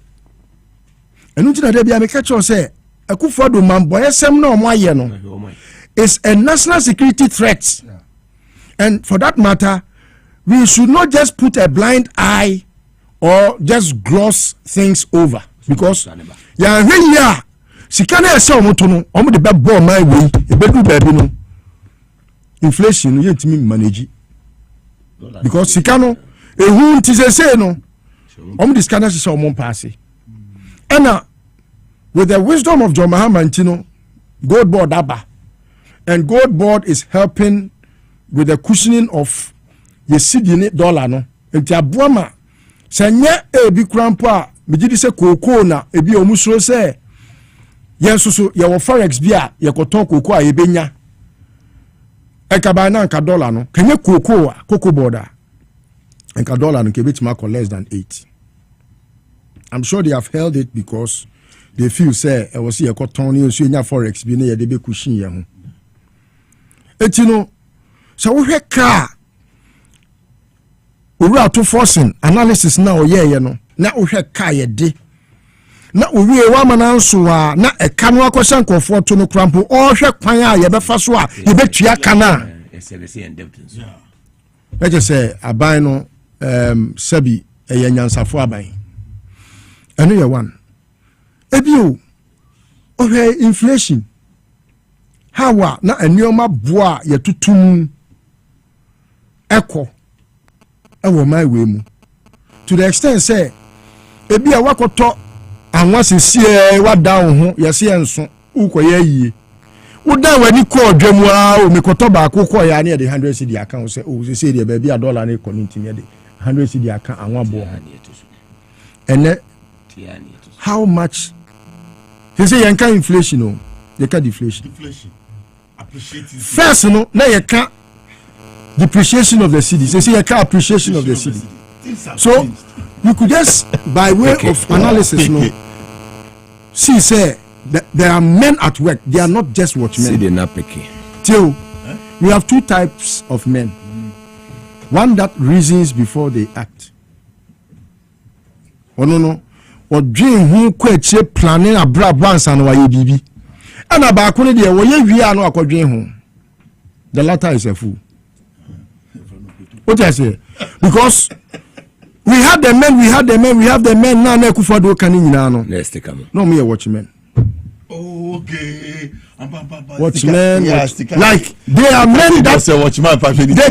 enu tina de bia me catch you say Akufo-Addo man boy sem na omo aye no is a national security threat. And for that matter we should not just put a blind eye or just gloss things over because ya hwe ya sika na ese omoto no omo de be ball my way e be do baby no inflation you yetimi manage because sika no ehu nti say no the scanners is all passe. And with the wisdom of John Mahama Gold Board Abba, and Gold Board is helping with the cushioning of the cedi dollar no. Enti abuama sanye ebi krampa megidi se koko na ebi omusuro se yensusu ye wo forex bia ye koton koko a yebenya ekaba na nka dollar no kenye koko a koko border nka dollar no kebetima ko less than 8. I'm sure they have held it because they feel say I was here cotton you see forex bi na ye de be cushion ye ho. Etino so we hwe ka we are to forcing analysis na oyeye no na we hwe ka ye de na owie wa mananso a na eka no akoshan kofo to no krampo o hwe kwan a ye be fa so a ye betua kana I just say aban no sabi eye nyansafo aban eno ye one ebio o inflation hawa na enioma boa ye tutum eko ewo my way mu to the extent say ebi a wakoto anwa sesie wa down ho ye se enso ukoye yie wo dan wani ko odwamu a o mekoto ba ko ya na de 100 cedi account say o se de ba bia dollar na economy de 100 cedi account anwa bo ene how much they say yanka inflation o they can deflation appreciating first no na you can depreciation of the cedi they say you can appreciation of the cedi so you could just by way of analysis no see say there are men at work. They are not just watchmen. Till we have two types of men. One that reasons before they act. Oh no. Or dream who quite planning a bra brands and why bibi. And about one day, we are not a dream home. The latter is a fool. What I say? Because we have the men now. Akufo-Addo canin. Let's take them. No, me a watchman. Okay. Watchmen, like they are men that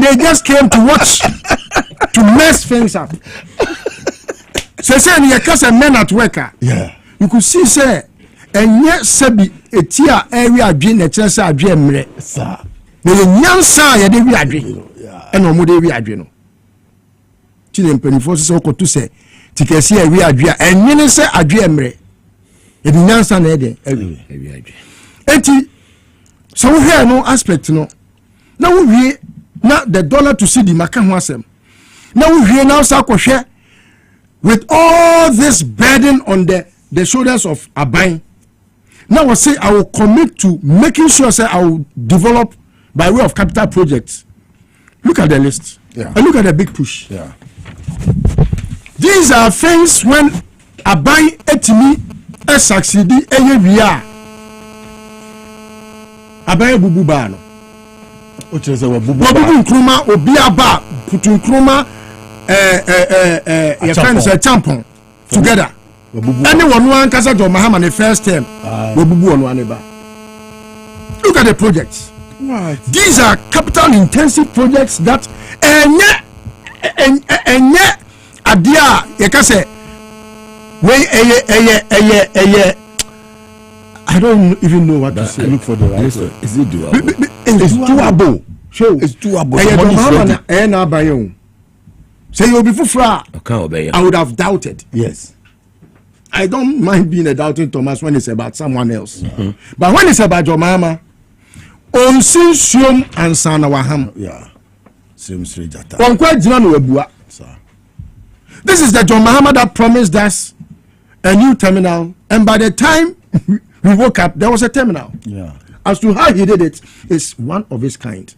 they just came to watch to mess things up. So say you cast a men at work. Yeah. You could see say and yet sebi etia area adwin na chance adwin mre. Sir. They nyansa ya de wi adwin. ɛna ɔmo de wi adwe no ti ne mpanimfoɔ sɛ ɔkɔto sɛ tikɛsi a wi adwe a ɛnyene sɛ adwe mmerɛ ebi nyansa na ɛde ɛwi adwe eti so wohwɛ no aspect no na wowie na the dollar to cedi maka ho asɛm na wowie na wosa kɔhwɛ with all this burden on the shoulders of Aban. Now I say I will commit to making sure say I will develop by way of capital projects. Look at the list. Yeah. And look at the big push. Yeah. These are things when Aban etimi succeedi eye Aban bubu ba no. O chere say bubu nkruma obi aba putu nkruma your friends say champon together. Anyone one kasa John Mahama the first term bubu on one ba. Look at the projects. Right. These are capital intensive projects that enye adia you can say I don't even know what to say. Look for the right. Is it doable? It's doable. Sure. It's doable. Say you'll be fufra. I would have doubted. Yes. I don't mind being a doubting Thomas when it's about someone else. Mm-hmm. But when it's about your mama, on Sium and Sana Waham. Yeah. This is the John Mahama that promised us a new terminal, and by the time we woke up, there was a terminal. Yeah. As to how he did it, is one of his kind.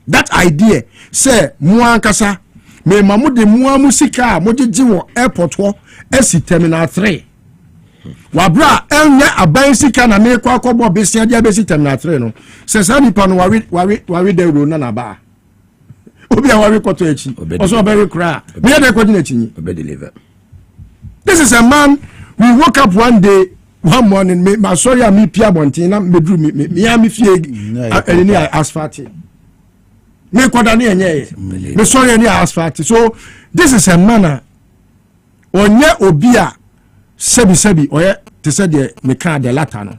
That idea, say, Muankasa, me mamu de Muamusika, Mojijiwo Airport, esi Terminal 3. Wabra, enye abansika na me kwa kobo besia dia besi Terminal 3 no. Se sa nipa no wari de ro na na ba. Obi a wari koto echi. Also very cry. Me dey kwadi na chinyi. Obe deliver. This is a man, we woke up one day, one morning, me sorry me pia bontin na me dru me fie any asphalt. Me kwada na enye. Me sorry any asphalt. So this is a man onye obi a sebi oye te say de me kan de lata no.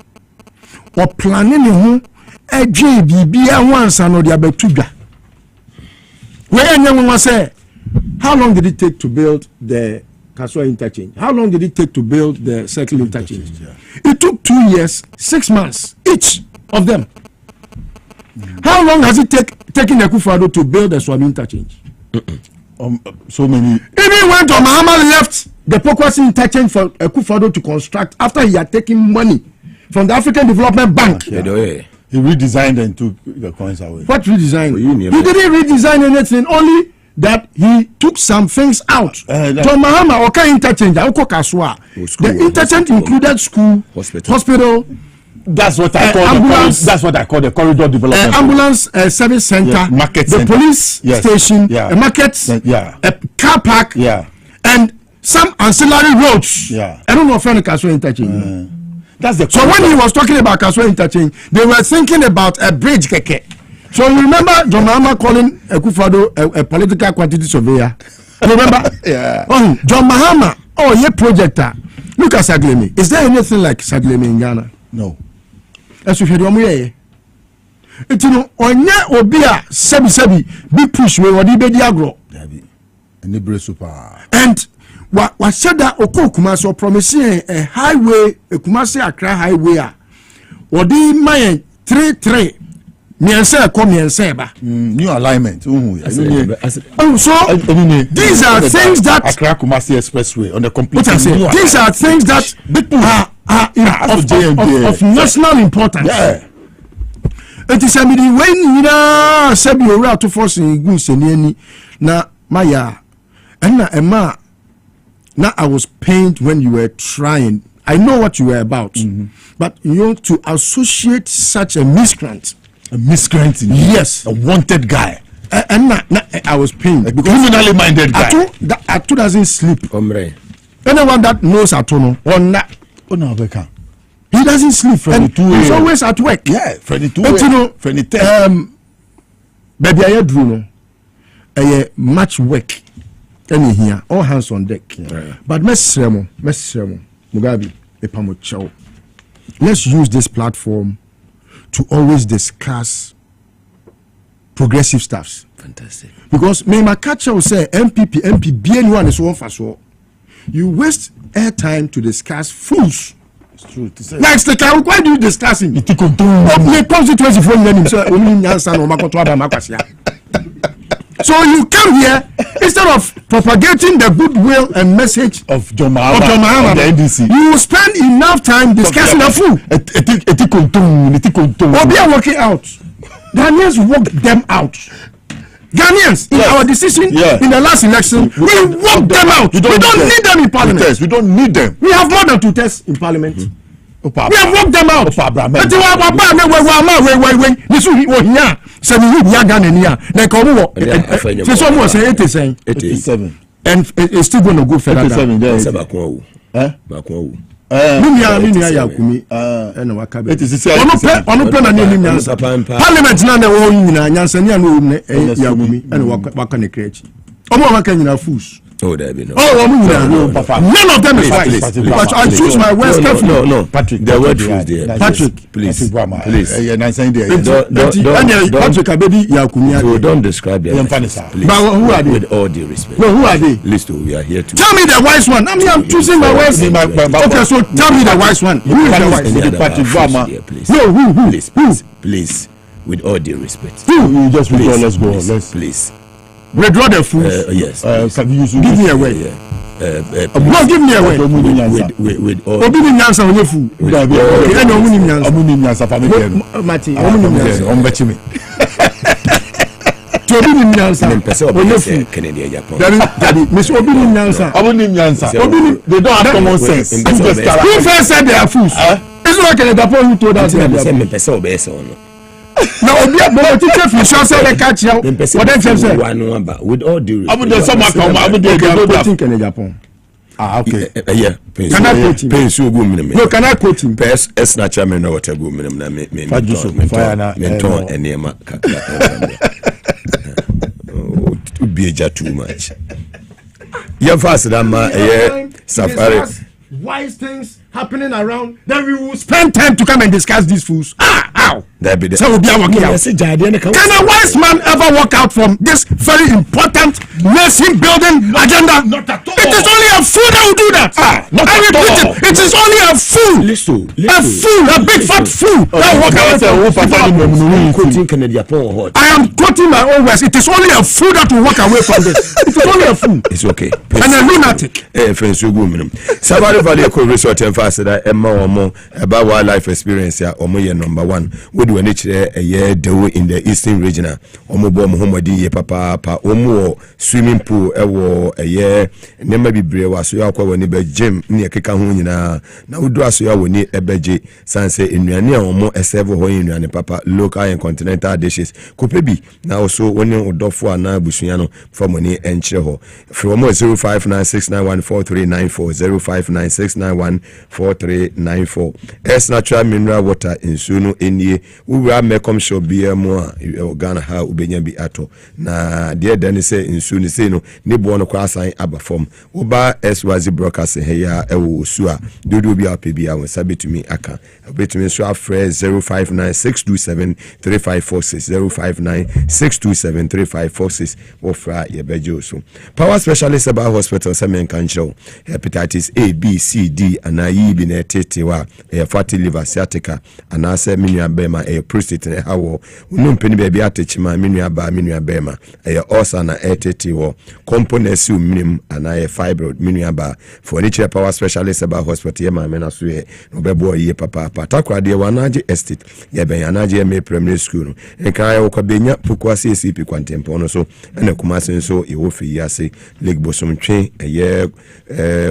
O planning ne ho adwe bibia wansa no de abatudwa. We enye say how long did it take to build the Kaswa interchange? How long did it take to build the circle interchange? Yeah. It took 2 years, 6 months, each of them. How long has it taken Akufo-Addo to build the Swami interchange? So many. Even when John Mahama left the Pokwasi interchange for Akufo-Addo to construct after he had taken money from the African Development Bank. Yeah. He redesigned and took the coins away. What redesigned? He didn't redesign anything, only that he took some things out. John Mahama okay interchange. The interchange included school, hospital. That's what I call ambulance. That's what I call the corridor development. Ambulance service center, market the center. Police station, a market, a car park, and some ancillary roads. I don't know if any Kaswa interchange. That's the. So when he was talking about Kaswa interchange, they were thinking about a bridge keke. So you remember John Mahama calling Akufo-Addo a political quantity surveyor? Remember? Oh, John Mahama, projector. Look at Saglemi. Is there anything like Saglemi in Ghana? No. As you heard, onye obia sebi big push we wadi be diagro. And what said that Kumasi promising a highway, a Kumasi Accra highway. Wadi mayen 3 new alignment. So these are things that Accra Kumasi Expressway on the complete. These are things that of national importance. Yeah. It is a midi when Sebi Ora to force in Gunseni na Maya and Emma. Now I was pained when you were trying. I know what you were about, but to associate such a miscreant. A miscreant, yes, a wanted guy, and I was pained because criminally minded guy. Atu doesn't sleep. Anyone that knows Atu he doesn't sleep. He's always at work. Yeah, Freddy too. Baby, I drew much work. Any here, all hands on deck. Yeah. But Messi Mugabe, let's use this platform to always discuss progressive stuffs. Fantastic. Because me my catcher will say MP BN1 is one for sure. You waste airtime to discuss fools. It's true. Next, why do you discussing? The constituency for you. So you come here instead of propagating the goodwill and message of John Mahama, the NDC. You spend enough time discussing the fool. We are working out. Ghanaians work them out. Ghanaians in our decision in the last election, we work them out. We don't need them in parliament. We don't need them. We have more than 2 tests in parliament. We have worked them out. And it's still going to go further down. Parliament now the whole fools. Oh, there be no. None of them is wise. But I choose my words carefully. No, Patrick. The word is there. Patrick, please. Patrick, don't describe them. But who are they? With all due respect. No, who are they? Listen, we are here to. Tell me the wise one. I mean, I'm choosing my words. Okay, so tell me the wise one. Who is the wise? Patrick Bama. No, who? Please. With all due respect. You just withdraw. Let's go. Please. Withdraw the fools. Yes. Give me a way. No, give me a way. With all. Answer on your fool. Mati. They don't have common sense. Who first said they are fools? It's not Canada who told us they are fools. Now, teacher for sure say they catch you. What them say? With all due respect. Okay. Yeah. Can I quote him? No, can I quote him? Es na chairman na water go minimum na me enema kakra. Be too much. Yeah, fast that man. Safari. Wise things happening around, then we will spend time to come and discuss these fools. How? That be the. So we'll be working out. Can a wise man ever walk out from this very important nation building agenda? Not at all. It is only a fool that will do that. Not at all. It is only a fool. A fool, a big fat fool that will walk out from. I am quoting my own words. It is only a fool that will walk away from this. It is only a fool. It's okay. And a lunatic. Sabari Valley Resort and Fast that Emma or more about wildlife experience or more number one. We do a year do in the eastern region. Omobo Muhammadi papa omo swimming pool a year never be brave so you are when you gym near Kikahunina. Now do as you are when you ebeji sanse in Yania or more a several hoyin and papa local and continental dishes. Kupebi now so when you do for an Busiano for money and cheho from 0596914394 0596914394 S natural mineral water in Sunu in ye we will make come show be more Ghana ha ubenya bi ato na dear Danny say in Sunu say no nebo no kwa sign aba form oba SYZ broadcast heya ewo sua dodo bi apebia won sabe to me aka betumi so afre 0596273546 0596273546 ofra ye bejo so power specialist about hospital semen kan show hepatitis A B C D and I be na tetewa fatty liver sciatica and ase menua bema prostate na hawo unum peni bia atechima menua bema ulcer na tetewo components minimum and fibroid menua ba for nature power specialist about hospital ye ma me na so ye no bebo ye papa takwa de wanaje estate ye ben anaje me primary school no enka ye kwa benya pokwa CCP kwantempo no so na kumase so ye wo fi yase lake bosom twen ye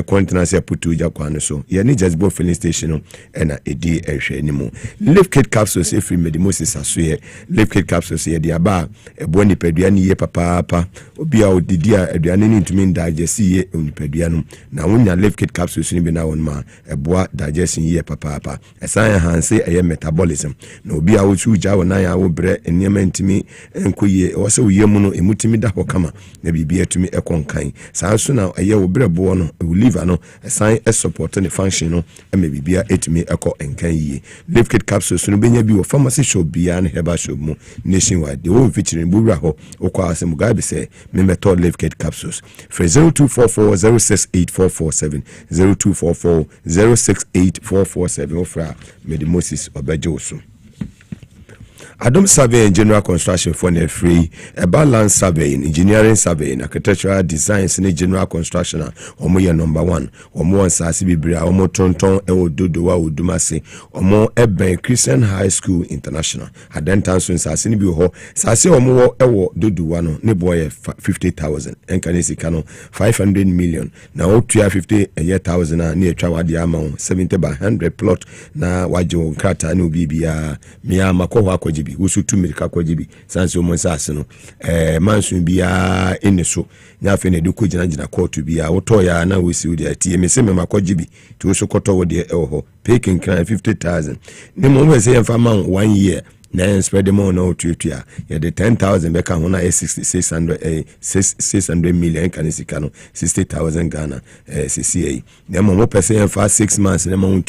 continental putu jakwan so ye ni just bo filling station na edi ehwe ni mu live kit capsules if medimosis aso ye live kit capsules ye dia ba ebo ni padua ni ye papa obi a odidi a aduane ni ntumi digest ye onipadua no na wonya live kit capsules ni bi na won ma ebo digestion ye papa esan hanse eye metabolism na obi a wotu ja wona ya wo bre enema ntimi enkoye wo se wo yemu no emutimi da hokama na bibia tumi ekonkan san so na eye wo bre bo no liver no esan support the function no e me bibia etimi eko enkan yi live kit capsules no benya bi wo pharmacy shop beyond herbal shop mu nationwide. The one featuring Buraho Okwa Mugabe say Memetor Live Kit capsules. For 0244 068447 0244 068447 ofra Medimosis Obejoso. Adam survey and general construction for the free balance surveying, engineering surveying, architectural designs in general construction. Omo number 1. Omo ansasi bibria. Omo tonton ewo dodowa udumase. Omo Eben Christian High School International. Adentan so ansasi ni bi ho. Sasi omo ewo dodowa no ne boy 50,000. Enkanisi kano 500 million. Na otua 50,000 na ne etwa wade ama 70 by 100 plot na wajo krata ne obibia mia makoho akojibi. Usu 2 milika kwa jibi sansi umonsasi no mansun biya eneso nyafe ne duko jina kotu biya oto ya na wisi udi ati emeseme makwa jibi tu usu koto wadi eho peking kran 50,000 ni mwese ya mfama 1 year na spread them on out to ya the 10,000 beka hona 600 million kanisikano 60,000 Ghana CCA na mo pese ya fa 6 months na mo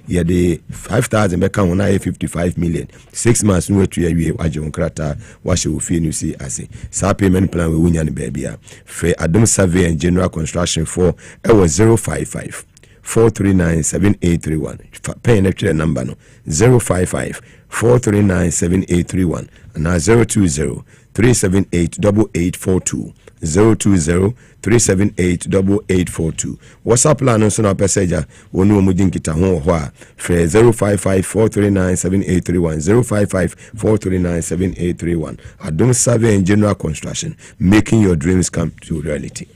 ya the 5,000 beka hona 55 million 6 months no to ya wie waje onkrata washe ofie no si ase sa payment plan we wunya ne ba bia fe Adam survey and general construction for it was 055 4397831 pay the number no 055 4397831 and now 020-378-8842 020-378-8842 WhatsApp plan so na passenger wonu omudin kita ho ho a 055-4397831 055-4397831 Adom Survey and General Construction, making your dreams come to reality.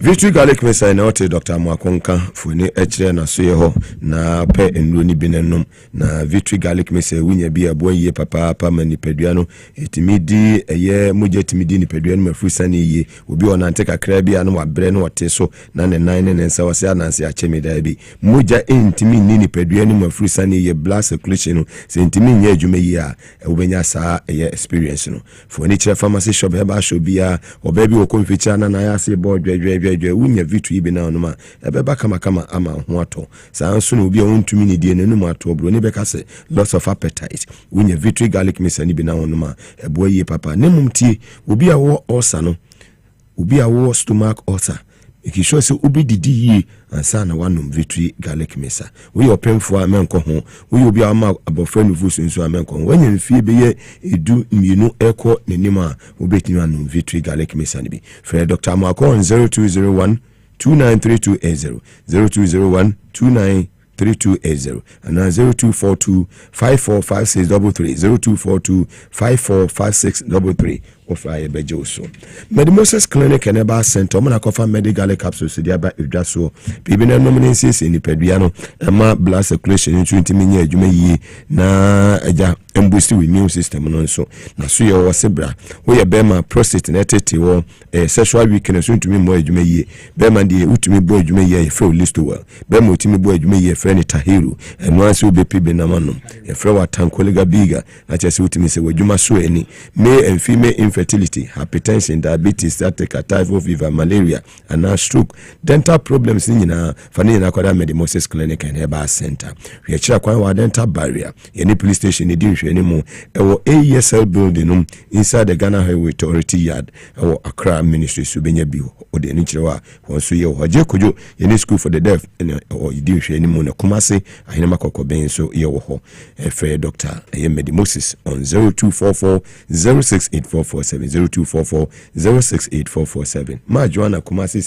Victory Garlic Mesa na ote Dr. Mwakonka fune echire na soye ho na pe enro ni binenom na Victory Garlic Mesa winye bia boye papa mani peduano etimidi eye muje timidi ni peduano mafusa ni ye obi ona nteka kra bia no wabre no wote so na ne nine ne nsa wase ananse achemi da bi muja intimi ni peduano mafusa ni ye blood circulation se intimi nya adwuma yi a obenya saa eye experience no fune chire pharmacy shop heba shop bia obabi wo konficha na ya se board wunya vitu ibe na onuma ebeba kama ama ho ato saa nso na obi a wontumi ne die nanu ato bro ne beka se loss of appetite wunya Victory Garlic Mesa ni be na onuma ebo yi papa ne mumtie obi a wo ulcer no obi a wo stomach ulcer ikisho se obi didi yi ansa na wanum Victory Garlic Mesa we opemfo amenko ho we obi a ma abofra nufusu nso amenko ho wanya mfie be ye edu mienu eko nenima obetinu anum Victory Garlic Mesa ni bi for Dr. Mako on 0201 293280 0201 293280 and 0242 545633 0242 545633 of Bejoso. Medimosis Clinic and Eba Center, Mona Cofa Medical Capsules, the Aba Idraso, Pibina nominations in the Pediano, Emma blood circulation in 20 minutes, you may na eja embusi with immune system and so. Nasuya or Sebra, we are Bema prostate and or sexual weakness to me more, you may Bema the Utimi boy, you may feel list well. Bema Utimi boy, you may a friend Tahiru, and once will be Pibinamanum, a flower tank colleague bigger, I just Utimi say, well, you must show any male and female infertility, hypertension, diabetes, static, typhoid fever, malaria, and now stroke. Dental problems in Fanny Nakoda Medimosis Clinic and Herbal Center. We are check one dental barrier. Any police station, they didn't anymore. Our AESL building inside the Ghana Highway Authority Yard, our Accra Ministry, Subenya Bill, or the Nichera, or Suyo, or Jacojo, any school for the deaf, or you didn't anymore. Kumasi, I am a cocobain, so yo, a fair doctor, I am Medimosis on 0244 068447 0244 068447. Ma Joanna Kumasi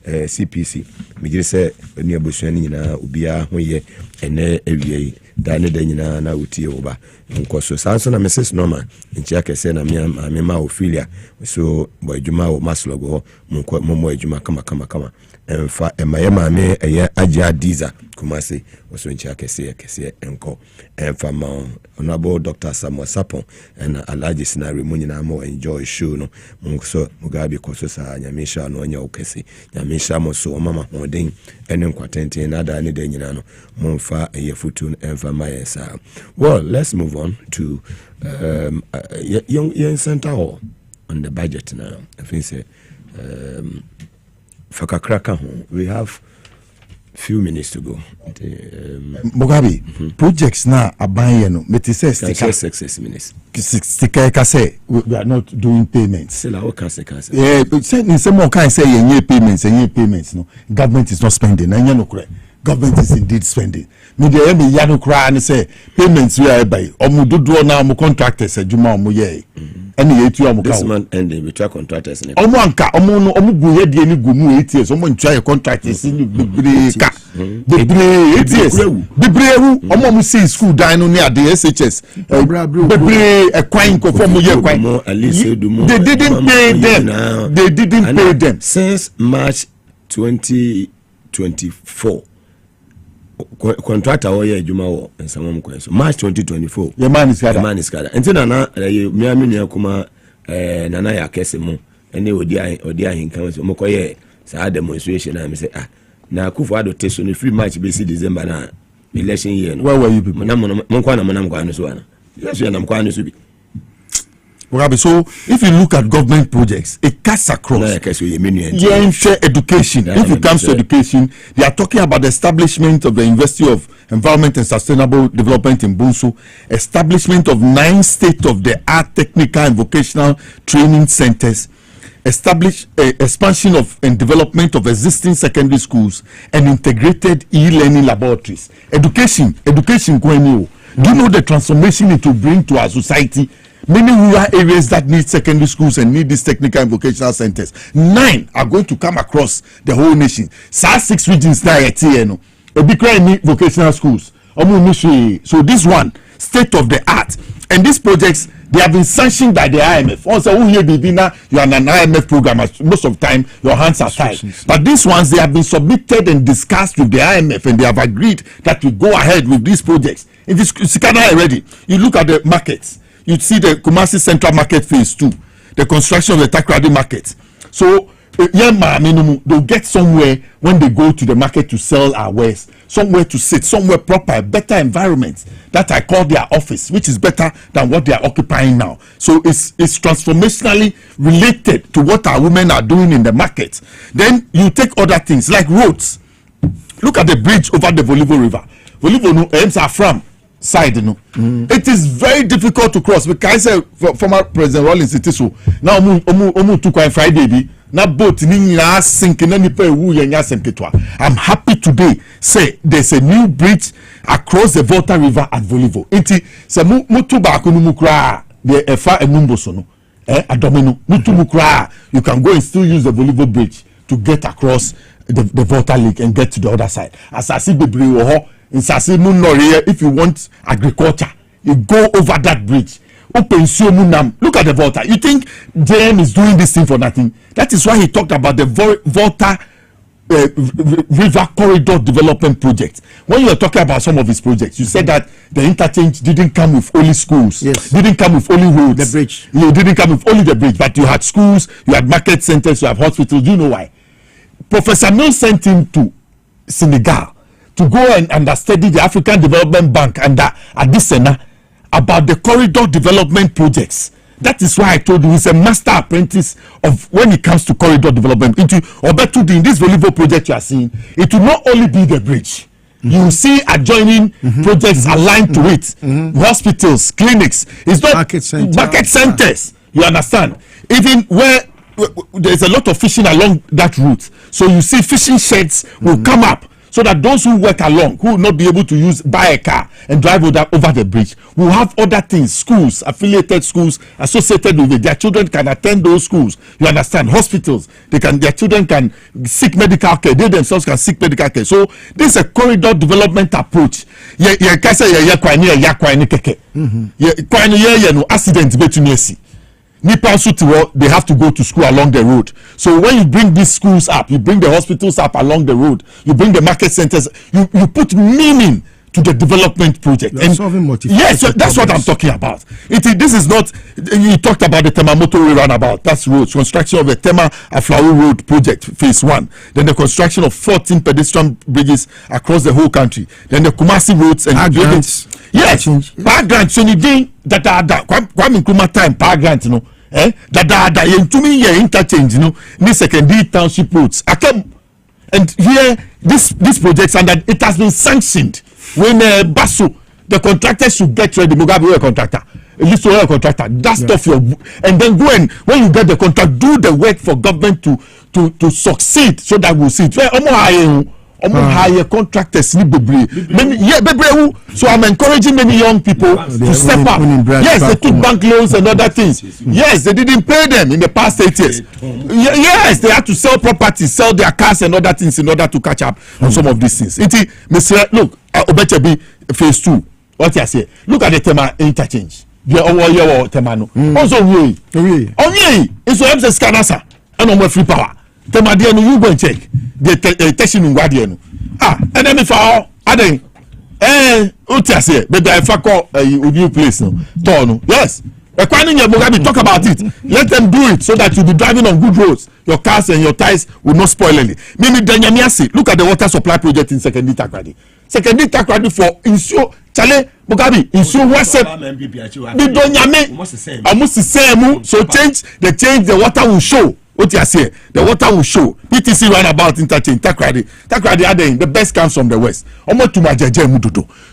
CPC. Migire se ni abusuani nyina obia hoye ene ewie dane da nyina na utie oba nkoso sanso na Mrs. Norman nchi akese na mema Ophelia so boy juma o maslogo mo ejuma kama emfa emayema me eye aja diza Kumasi oso nchi akese enko emfa ma honorable Dr. Samuel Sapon and Alaji Sinari munyina mo enjoy show no munso Mugabe koso sa nyamisha no nya okese nyamisha mo so mama hoden ene nkwatente na da ne da nyina no momfa eye futu emfa mayesa. Well, let's move on to young center hall on the budget now. I think say Fakakraka we have few minutes to go. Mugabe, projects now aban no meti say sticker 6 minutes. Sticker ka say we are not doing payments. Say la o can say. Yeah, say in some more can say yenye payments no. Government is not spending. Anya no correct. Government is indeed spending. Media emi ya no cry and say payments we are buy. Omo dodo na omo contractors ejuma omo ye. Any etu omo ka. This month ending we try contractors. Omo anka omo no omo go ye die ni go mu 8 years. Omo ntwa contractors ni bebre ka. Bebre 8 years. Bebre hu omo mu see school dan no near the SHS. Bebre ekwan ko for mo ye kwan. They didn't pay them. They didn't pay them since March 2024. Contractor oye adwuma wo nsama mkwan so March 2024 your man is kada entina na miami ne kuma nana ya kese mu ene odi ahinkan so mokoye sa demonstration na me say na akufo ado teso no free match be see December na election year no where were you people mkwan so ana yes na mkwan so bi. So if you look at government projects, it cuts across. Education. If it comes to education, they are talking about the establishment of the University of Environment and Sustainable Development in Bunso, establishment of 9 state-of-the-art technical and vocational training centers, expansion of and development of existing secondary schools, and integrated e-learning laboratories. Education going new. Do you know the transformation it will bring to our society? Many rural areas that need secondary schools and need these technical and vocational centers, 9 are going to come across the whole nation. 6 regions now at TNO. A big need vocational schools. So this one, state of the art. And these projects, they have been sanctioned by the IMF. Also, you are an IMF program. Most of the time, your hands are tied. But these ones, they have been submitted and discussed with the IMF, and they have agreed that we go ahead with these projects. It is already. You look at the markets. You see the Kumasi Central Market Phase 2, the construction of the Takrady Market. So, they'll get somewhere when they go to the market to sell our wares, somewhere to sit, somewhere proper, better environment that I call their office, which is better than what they are occupying now. So it's transformationally related to what our women are doing in the market. Then you take other things like roads. Look at the bridge over the Volivo River. Volivo no aims are from side it is very difficult to cross because former President Rawlings it is so now omu to quite Friday bi na boat ni nyina sink na nipa ewu ye nya senketwa. I'm happy today say there's a new bridge across the Volta River at Volivo. Enti se mu to ba ko mu kra the efa enumbo so no adomeno mu to mu kra you can go and still use the Volivo bridge to get across the Volta Lake and get to the other side. As I see bebre wo ho in Sasimu Noria, if you want agriculture, you go over that bridge. Open Munam. Look at the Volta. You think JM is doing this thing for nothing? That is why he talked about the Volta River Corridor Development Project. When you are talking about some of his projects, you said that the interchange didn't come with only schools, didn't come with only roads. The bridge. You didn't come with only the bridge, but you had schools, you had market centers, you have hospitals. Do you know why? Professor Mill sent him to Senegal to go and study the African Development Bank and Adisena about the corridor development projects. That is why I told you he's a master apprentice of when it comes to corridor development. In this Volivo project you are seeing, it will not only be the bridge. You will see adjoining projects aligned to it. Hospitals, clinics. It's not market centers. You understand? Even where there's a lot of fishing along that route. So you see fishing sheds will come up, so that those who work along, who will not be able to buy a car and drive over the bridge, will have other things, schools, affiliated schools associated with it. Their children can attend those schools. You understand? Hospitals, their children can seek medical care. They themselves can seek medical care. So this is a corridor development approach. Accident between they have to go to school along the road. So when you bring these schools up, you bring the hospitals up along the road, you bring the market centers, you put meaning to the development project. And solving yes, that's what I'm talking about. This is not, you talked about the Temamoto roundabout, that's roads, construction of the Tema Aflawu Road project, phase 1. Then the construction of 14 pedestrian bridges across the whole country. Then the Kumasi roads and grants. Yes, park grants. So you think that Kwame Nkrumah time park grant, you know, that interchange, you know, ni secondary township roads. And here this project and that it has been sanctioned. When Basu, the contractor should get ready. Mugabe, a contractor. At least a contractor. Dust off your and then go and when you get the contract, do the work for government to succeed so that we'll see it. Hire contractors need so I'm encouraging many young people to step up. Yes, they took bank loans and other things. Yes, they didn't pay them in the past 8 years. Yes, they had to sell properties, sell their cars and other things in order to catch up on some of these things. Look, Obechebi phase 2. What I say? Look at the Tema interchange. Also, we. It's a scanner and on free power. Tema dia no you go and check the testing ngwadie no and then if all aden utiase baby I fuck a new place no turn no yes requiring your Mugabe talk about it, let them do it so that you'll be driving on good roads, your cars and your tires will not spoil any. Mimi Danyamiasi, look at the water supply project in Secondary Takrady for insure Chale Mugabe insure WhatsApp the Donyame almost the same so change the water will show. What you say? The water will show. PTC run about interchange. Takrady adding the best comes from the west.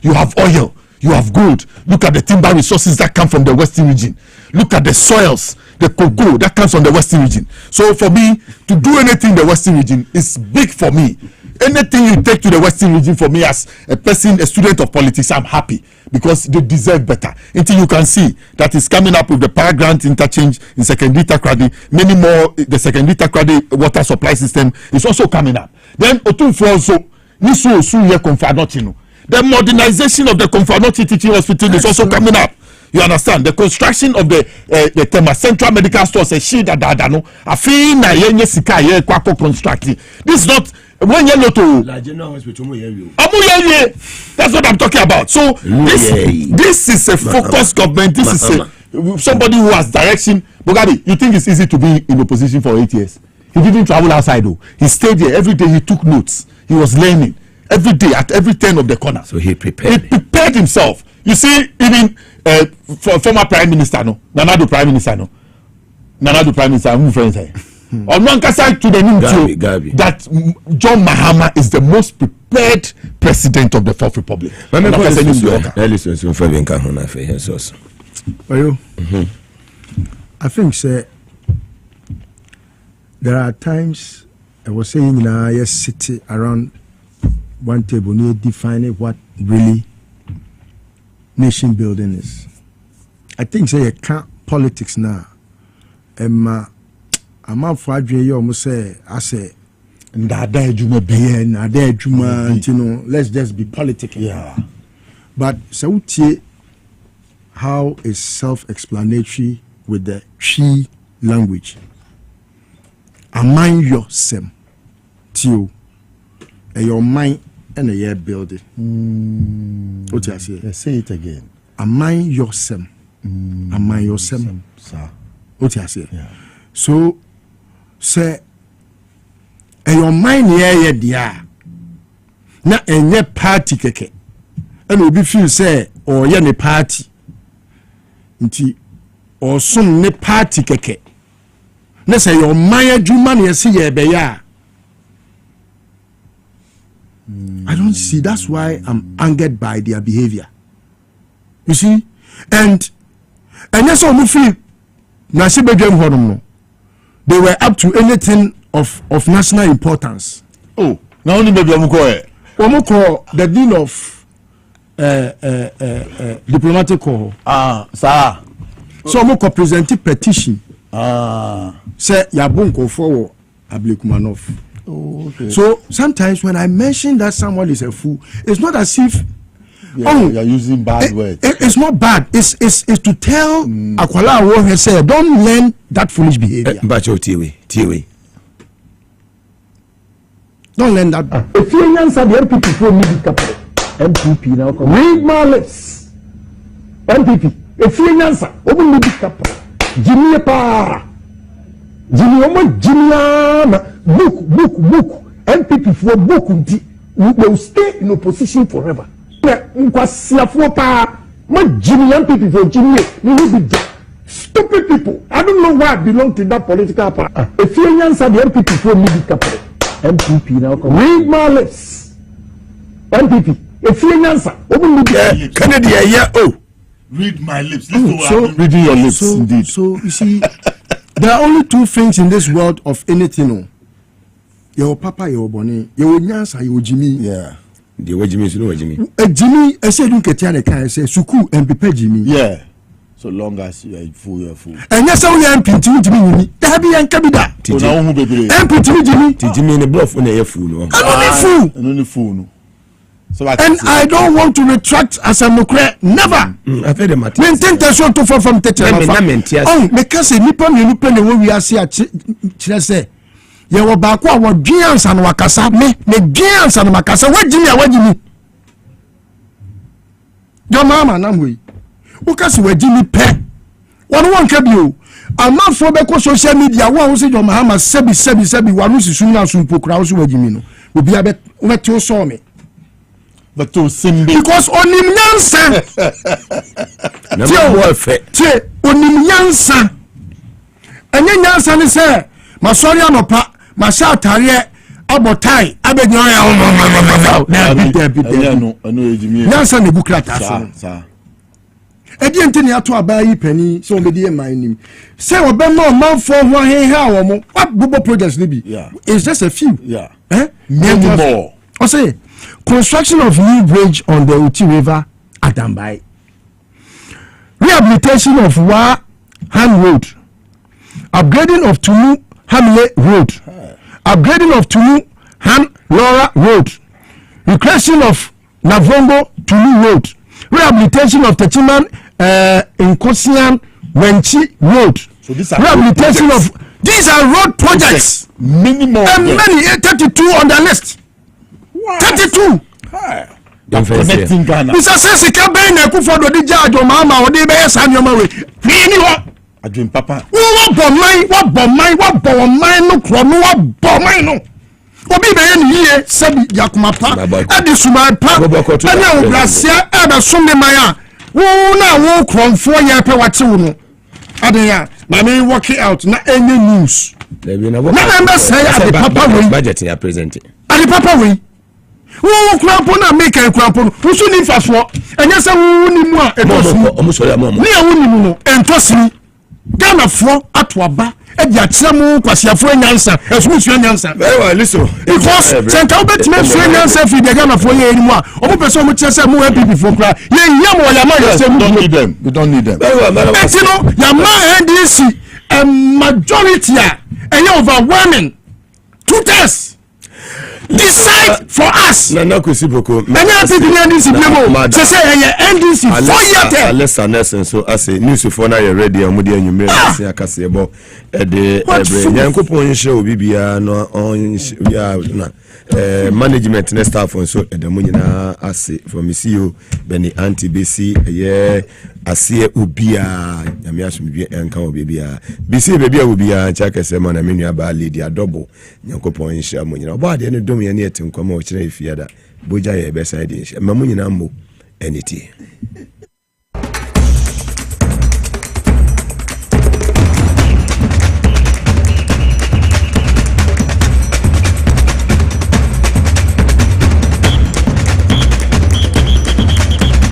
You have oil, you have gold. Look at the timber resources that come from the western region. Look at the soils, the cocoa that comes from the western region. So for me to do anything in the western region is big for me. Anything you take to the western region for me as a person, a student of politics, I'm happy because they deserve better. Until you can see that is coming up with the power grant interchange in Secondary Takrady, many more. The Secondary Takrady water supply system is also coming up. Then Otunfo also the modernization of the Comfanochi teaching hospital is also coming up. You understand? The construction of the Tema Central Medical Stores a she that no I feel na yenye sika ye kwako constructing. This is not when you know to that's what I'm talking about. So this is a focused government. This is somebody who has direction. Mugabe, you think it's easy to be in opposition for 8 years? He didn't travel outside though. He stayed there every day. He took notes. He was learning every day at every turn of the corner. So he prepared himself. You see, even former Prime Minister Nanado Prime Minister I'm friends here. On one side to the new that John Mahama is the most prepared president of the Fourth Republic. I think there are times I was saying yes, sit around one table near defining what really nation building is. I think say you can't politics now. I'm out for you almost say I say let's just be politicking. Yeah. But so how is self-explanatory with the Chi language. Among yourself to your mind and a year building. What you say? Say it again. Among yourself. Among yourself. What you say? Yeah. So say your mind here dear. Na enye party keke. And we be feel say or ye ne party. Nti or some ne party keke. Na say your mind adwuma na yesi ye be ya. I don't see. That's why I'm angered by their behavior. You see, and yes, I'm feel. They were up to anything of national importance. Oh, now only maybe the dean of diplomatic corps. Sir. So I'm presenting petition. Say Yabunko for Ablikumanov. Oh, okay. So sometimes when I mention that someone is a fool, it's not as if you're using bad words. It's not bad. It's to tell Akwala Awo say don't learn that foolish behavior. But Tiwi. Don't learn that. If you answer the MPP for me, MPP now come. Read my lips. MPP. If you answer, open me couple. Jimmy pa. Jimmy book. MPP for book we will stay in opposition forever. Jimmy MPP for Jimmy. You will be dead. Stupid people. I don't know why I belong to that political party. If you answer the MPP for me, MPP now read my lips. MPP. If you answer, Kennedy, read my lips. Reading your lips, indeed. So you see, there are only two things in this world of anything. Your papa, your bonnie, your nyansa, your Jimmy. Yeah. The way Jimmy is no Jimmy. Jimmy, I said you can say Suku and prepare Jimmy. Yeah. So long as you are fool, you are fool. And yes, I am MPT Jimmy. That be and Kabida. MPT Jimmy. Jimmy in the bluff when they are fool. I'm only fool. So I don't want to retract as a Mokre. Never. I've heard him. Maintain tension to fall from Tetra. Oh, because a nippon, you look when we are here. Chile. You were back what Giants and Wakasa, me Giants and Makasa. What Jimmy? Your mama, Namwe. Ukasi we Jimmy Pe. One can you. A man for Beko social media, one who said your Mahama Sebi, one who is soon as soon for crowds who Jimmy will be a bit what you saw me. But to Simbi. Because on him Yansa. On him Yansa. And then Yansa is here. Masoria no pa. Masha Taria. Abotai. Abedioya. Yansa ne bukrata. Edi entini ato abayi penny so be dey mind him. Say obema man for ho he wo what Bobo projects be? Yeah. It's just a few. Yeah. Many more. I say construction of new bridge on the Uti River at Dambai. Rehabilitation of Wa Han Road. Upgrading of Tulu Hamle Road. Upgrading of Tulu Han Laura Road. Recreation of Navongo Tulu Road. Rehabilitation of Techiman Nkosian Wenchi Road. So these are rehabilitation of these are road projects. Many more. And many 32 on the list. What? 32. Connecting Ghana. Mr. Sesi Kabe na Kufodo di judge mama o dey be sanyoma we. Fi ni ho. Adwin papa. What bomb mine no kro no what bomb mine no. Obi be yen yie sabi yakuma pa. Adi suma pa. Ani o brasia e be som ne maya. Wo na wo kronfo ye pe wate wo no. Adi ya na me work it out na any news. Na member say adi papa we budget ya present. Adi papa we. Wo krampo na make krampo no. Wo so ni fafo. Enya se wo ni mu a etosi. Omo so ya mo. Ni a wo ni mu no entosi. Ghana fo atwaba e dia kire mu kwasiafo nyansa esumu su nyansa. Very well, listen. Because senta obetime su nyansa fi de Ghana fo ye ni mu a omo pese omo kire se mu MPP fo kra ye yam o yama ye se mu. We don't need them. Very well, madam. Etino yama NDC a majority a overwhelming 2/3 decide for us. Nana Kusiboko. NDC blemo. Se say NDC 4 years. Alessa Nelson so as a news for na you ready amudi enyumere se akase ebo de ebre yankopon hye obi bia no on ya na management na staff so edamo nyina ase from CEO Beni Anti BC asie obia nyame asomdwe enka obi bia BC bebia obia chakese ma na menua ba lady adobo yankopon hye amonyina oba de ne dom ye ne etinkwama o kire efiada boja ye be side hye mamu nyina mbo eniti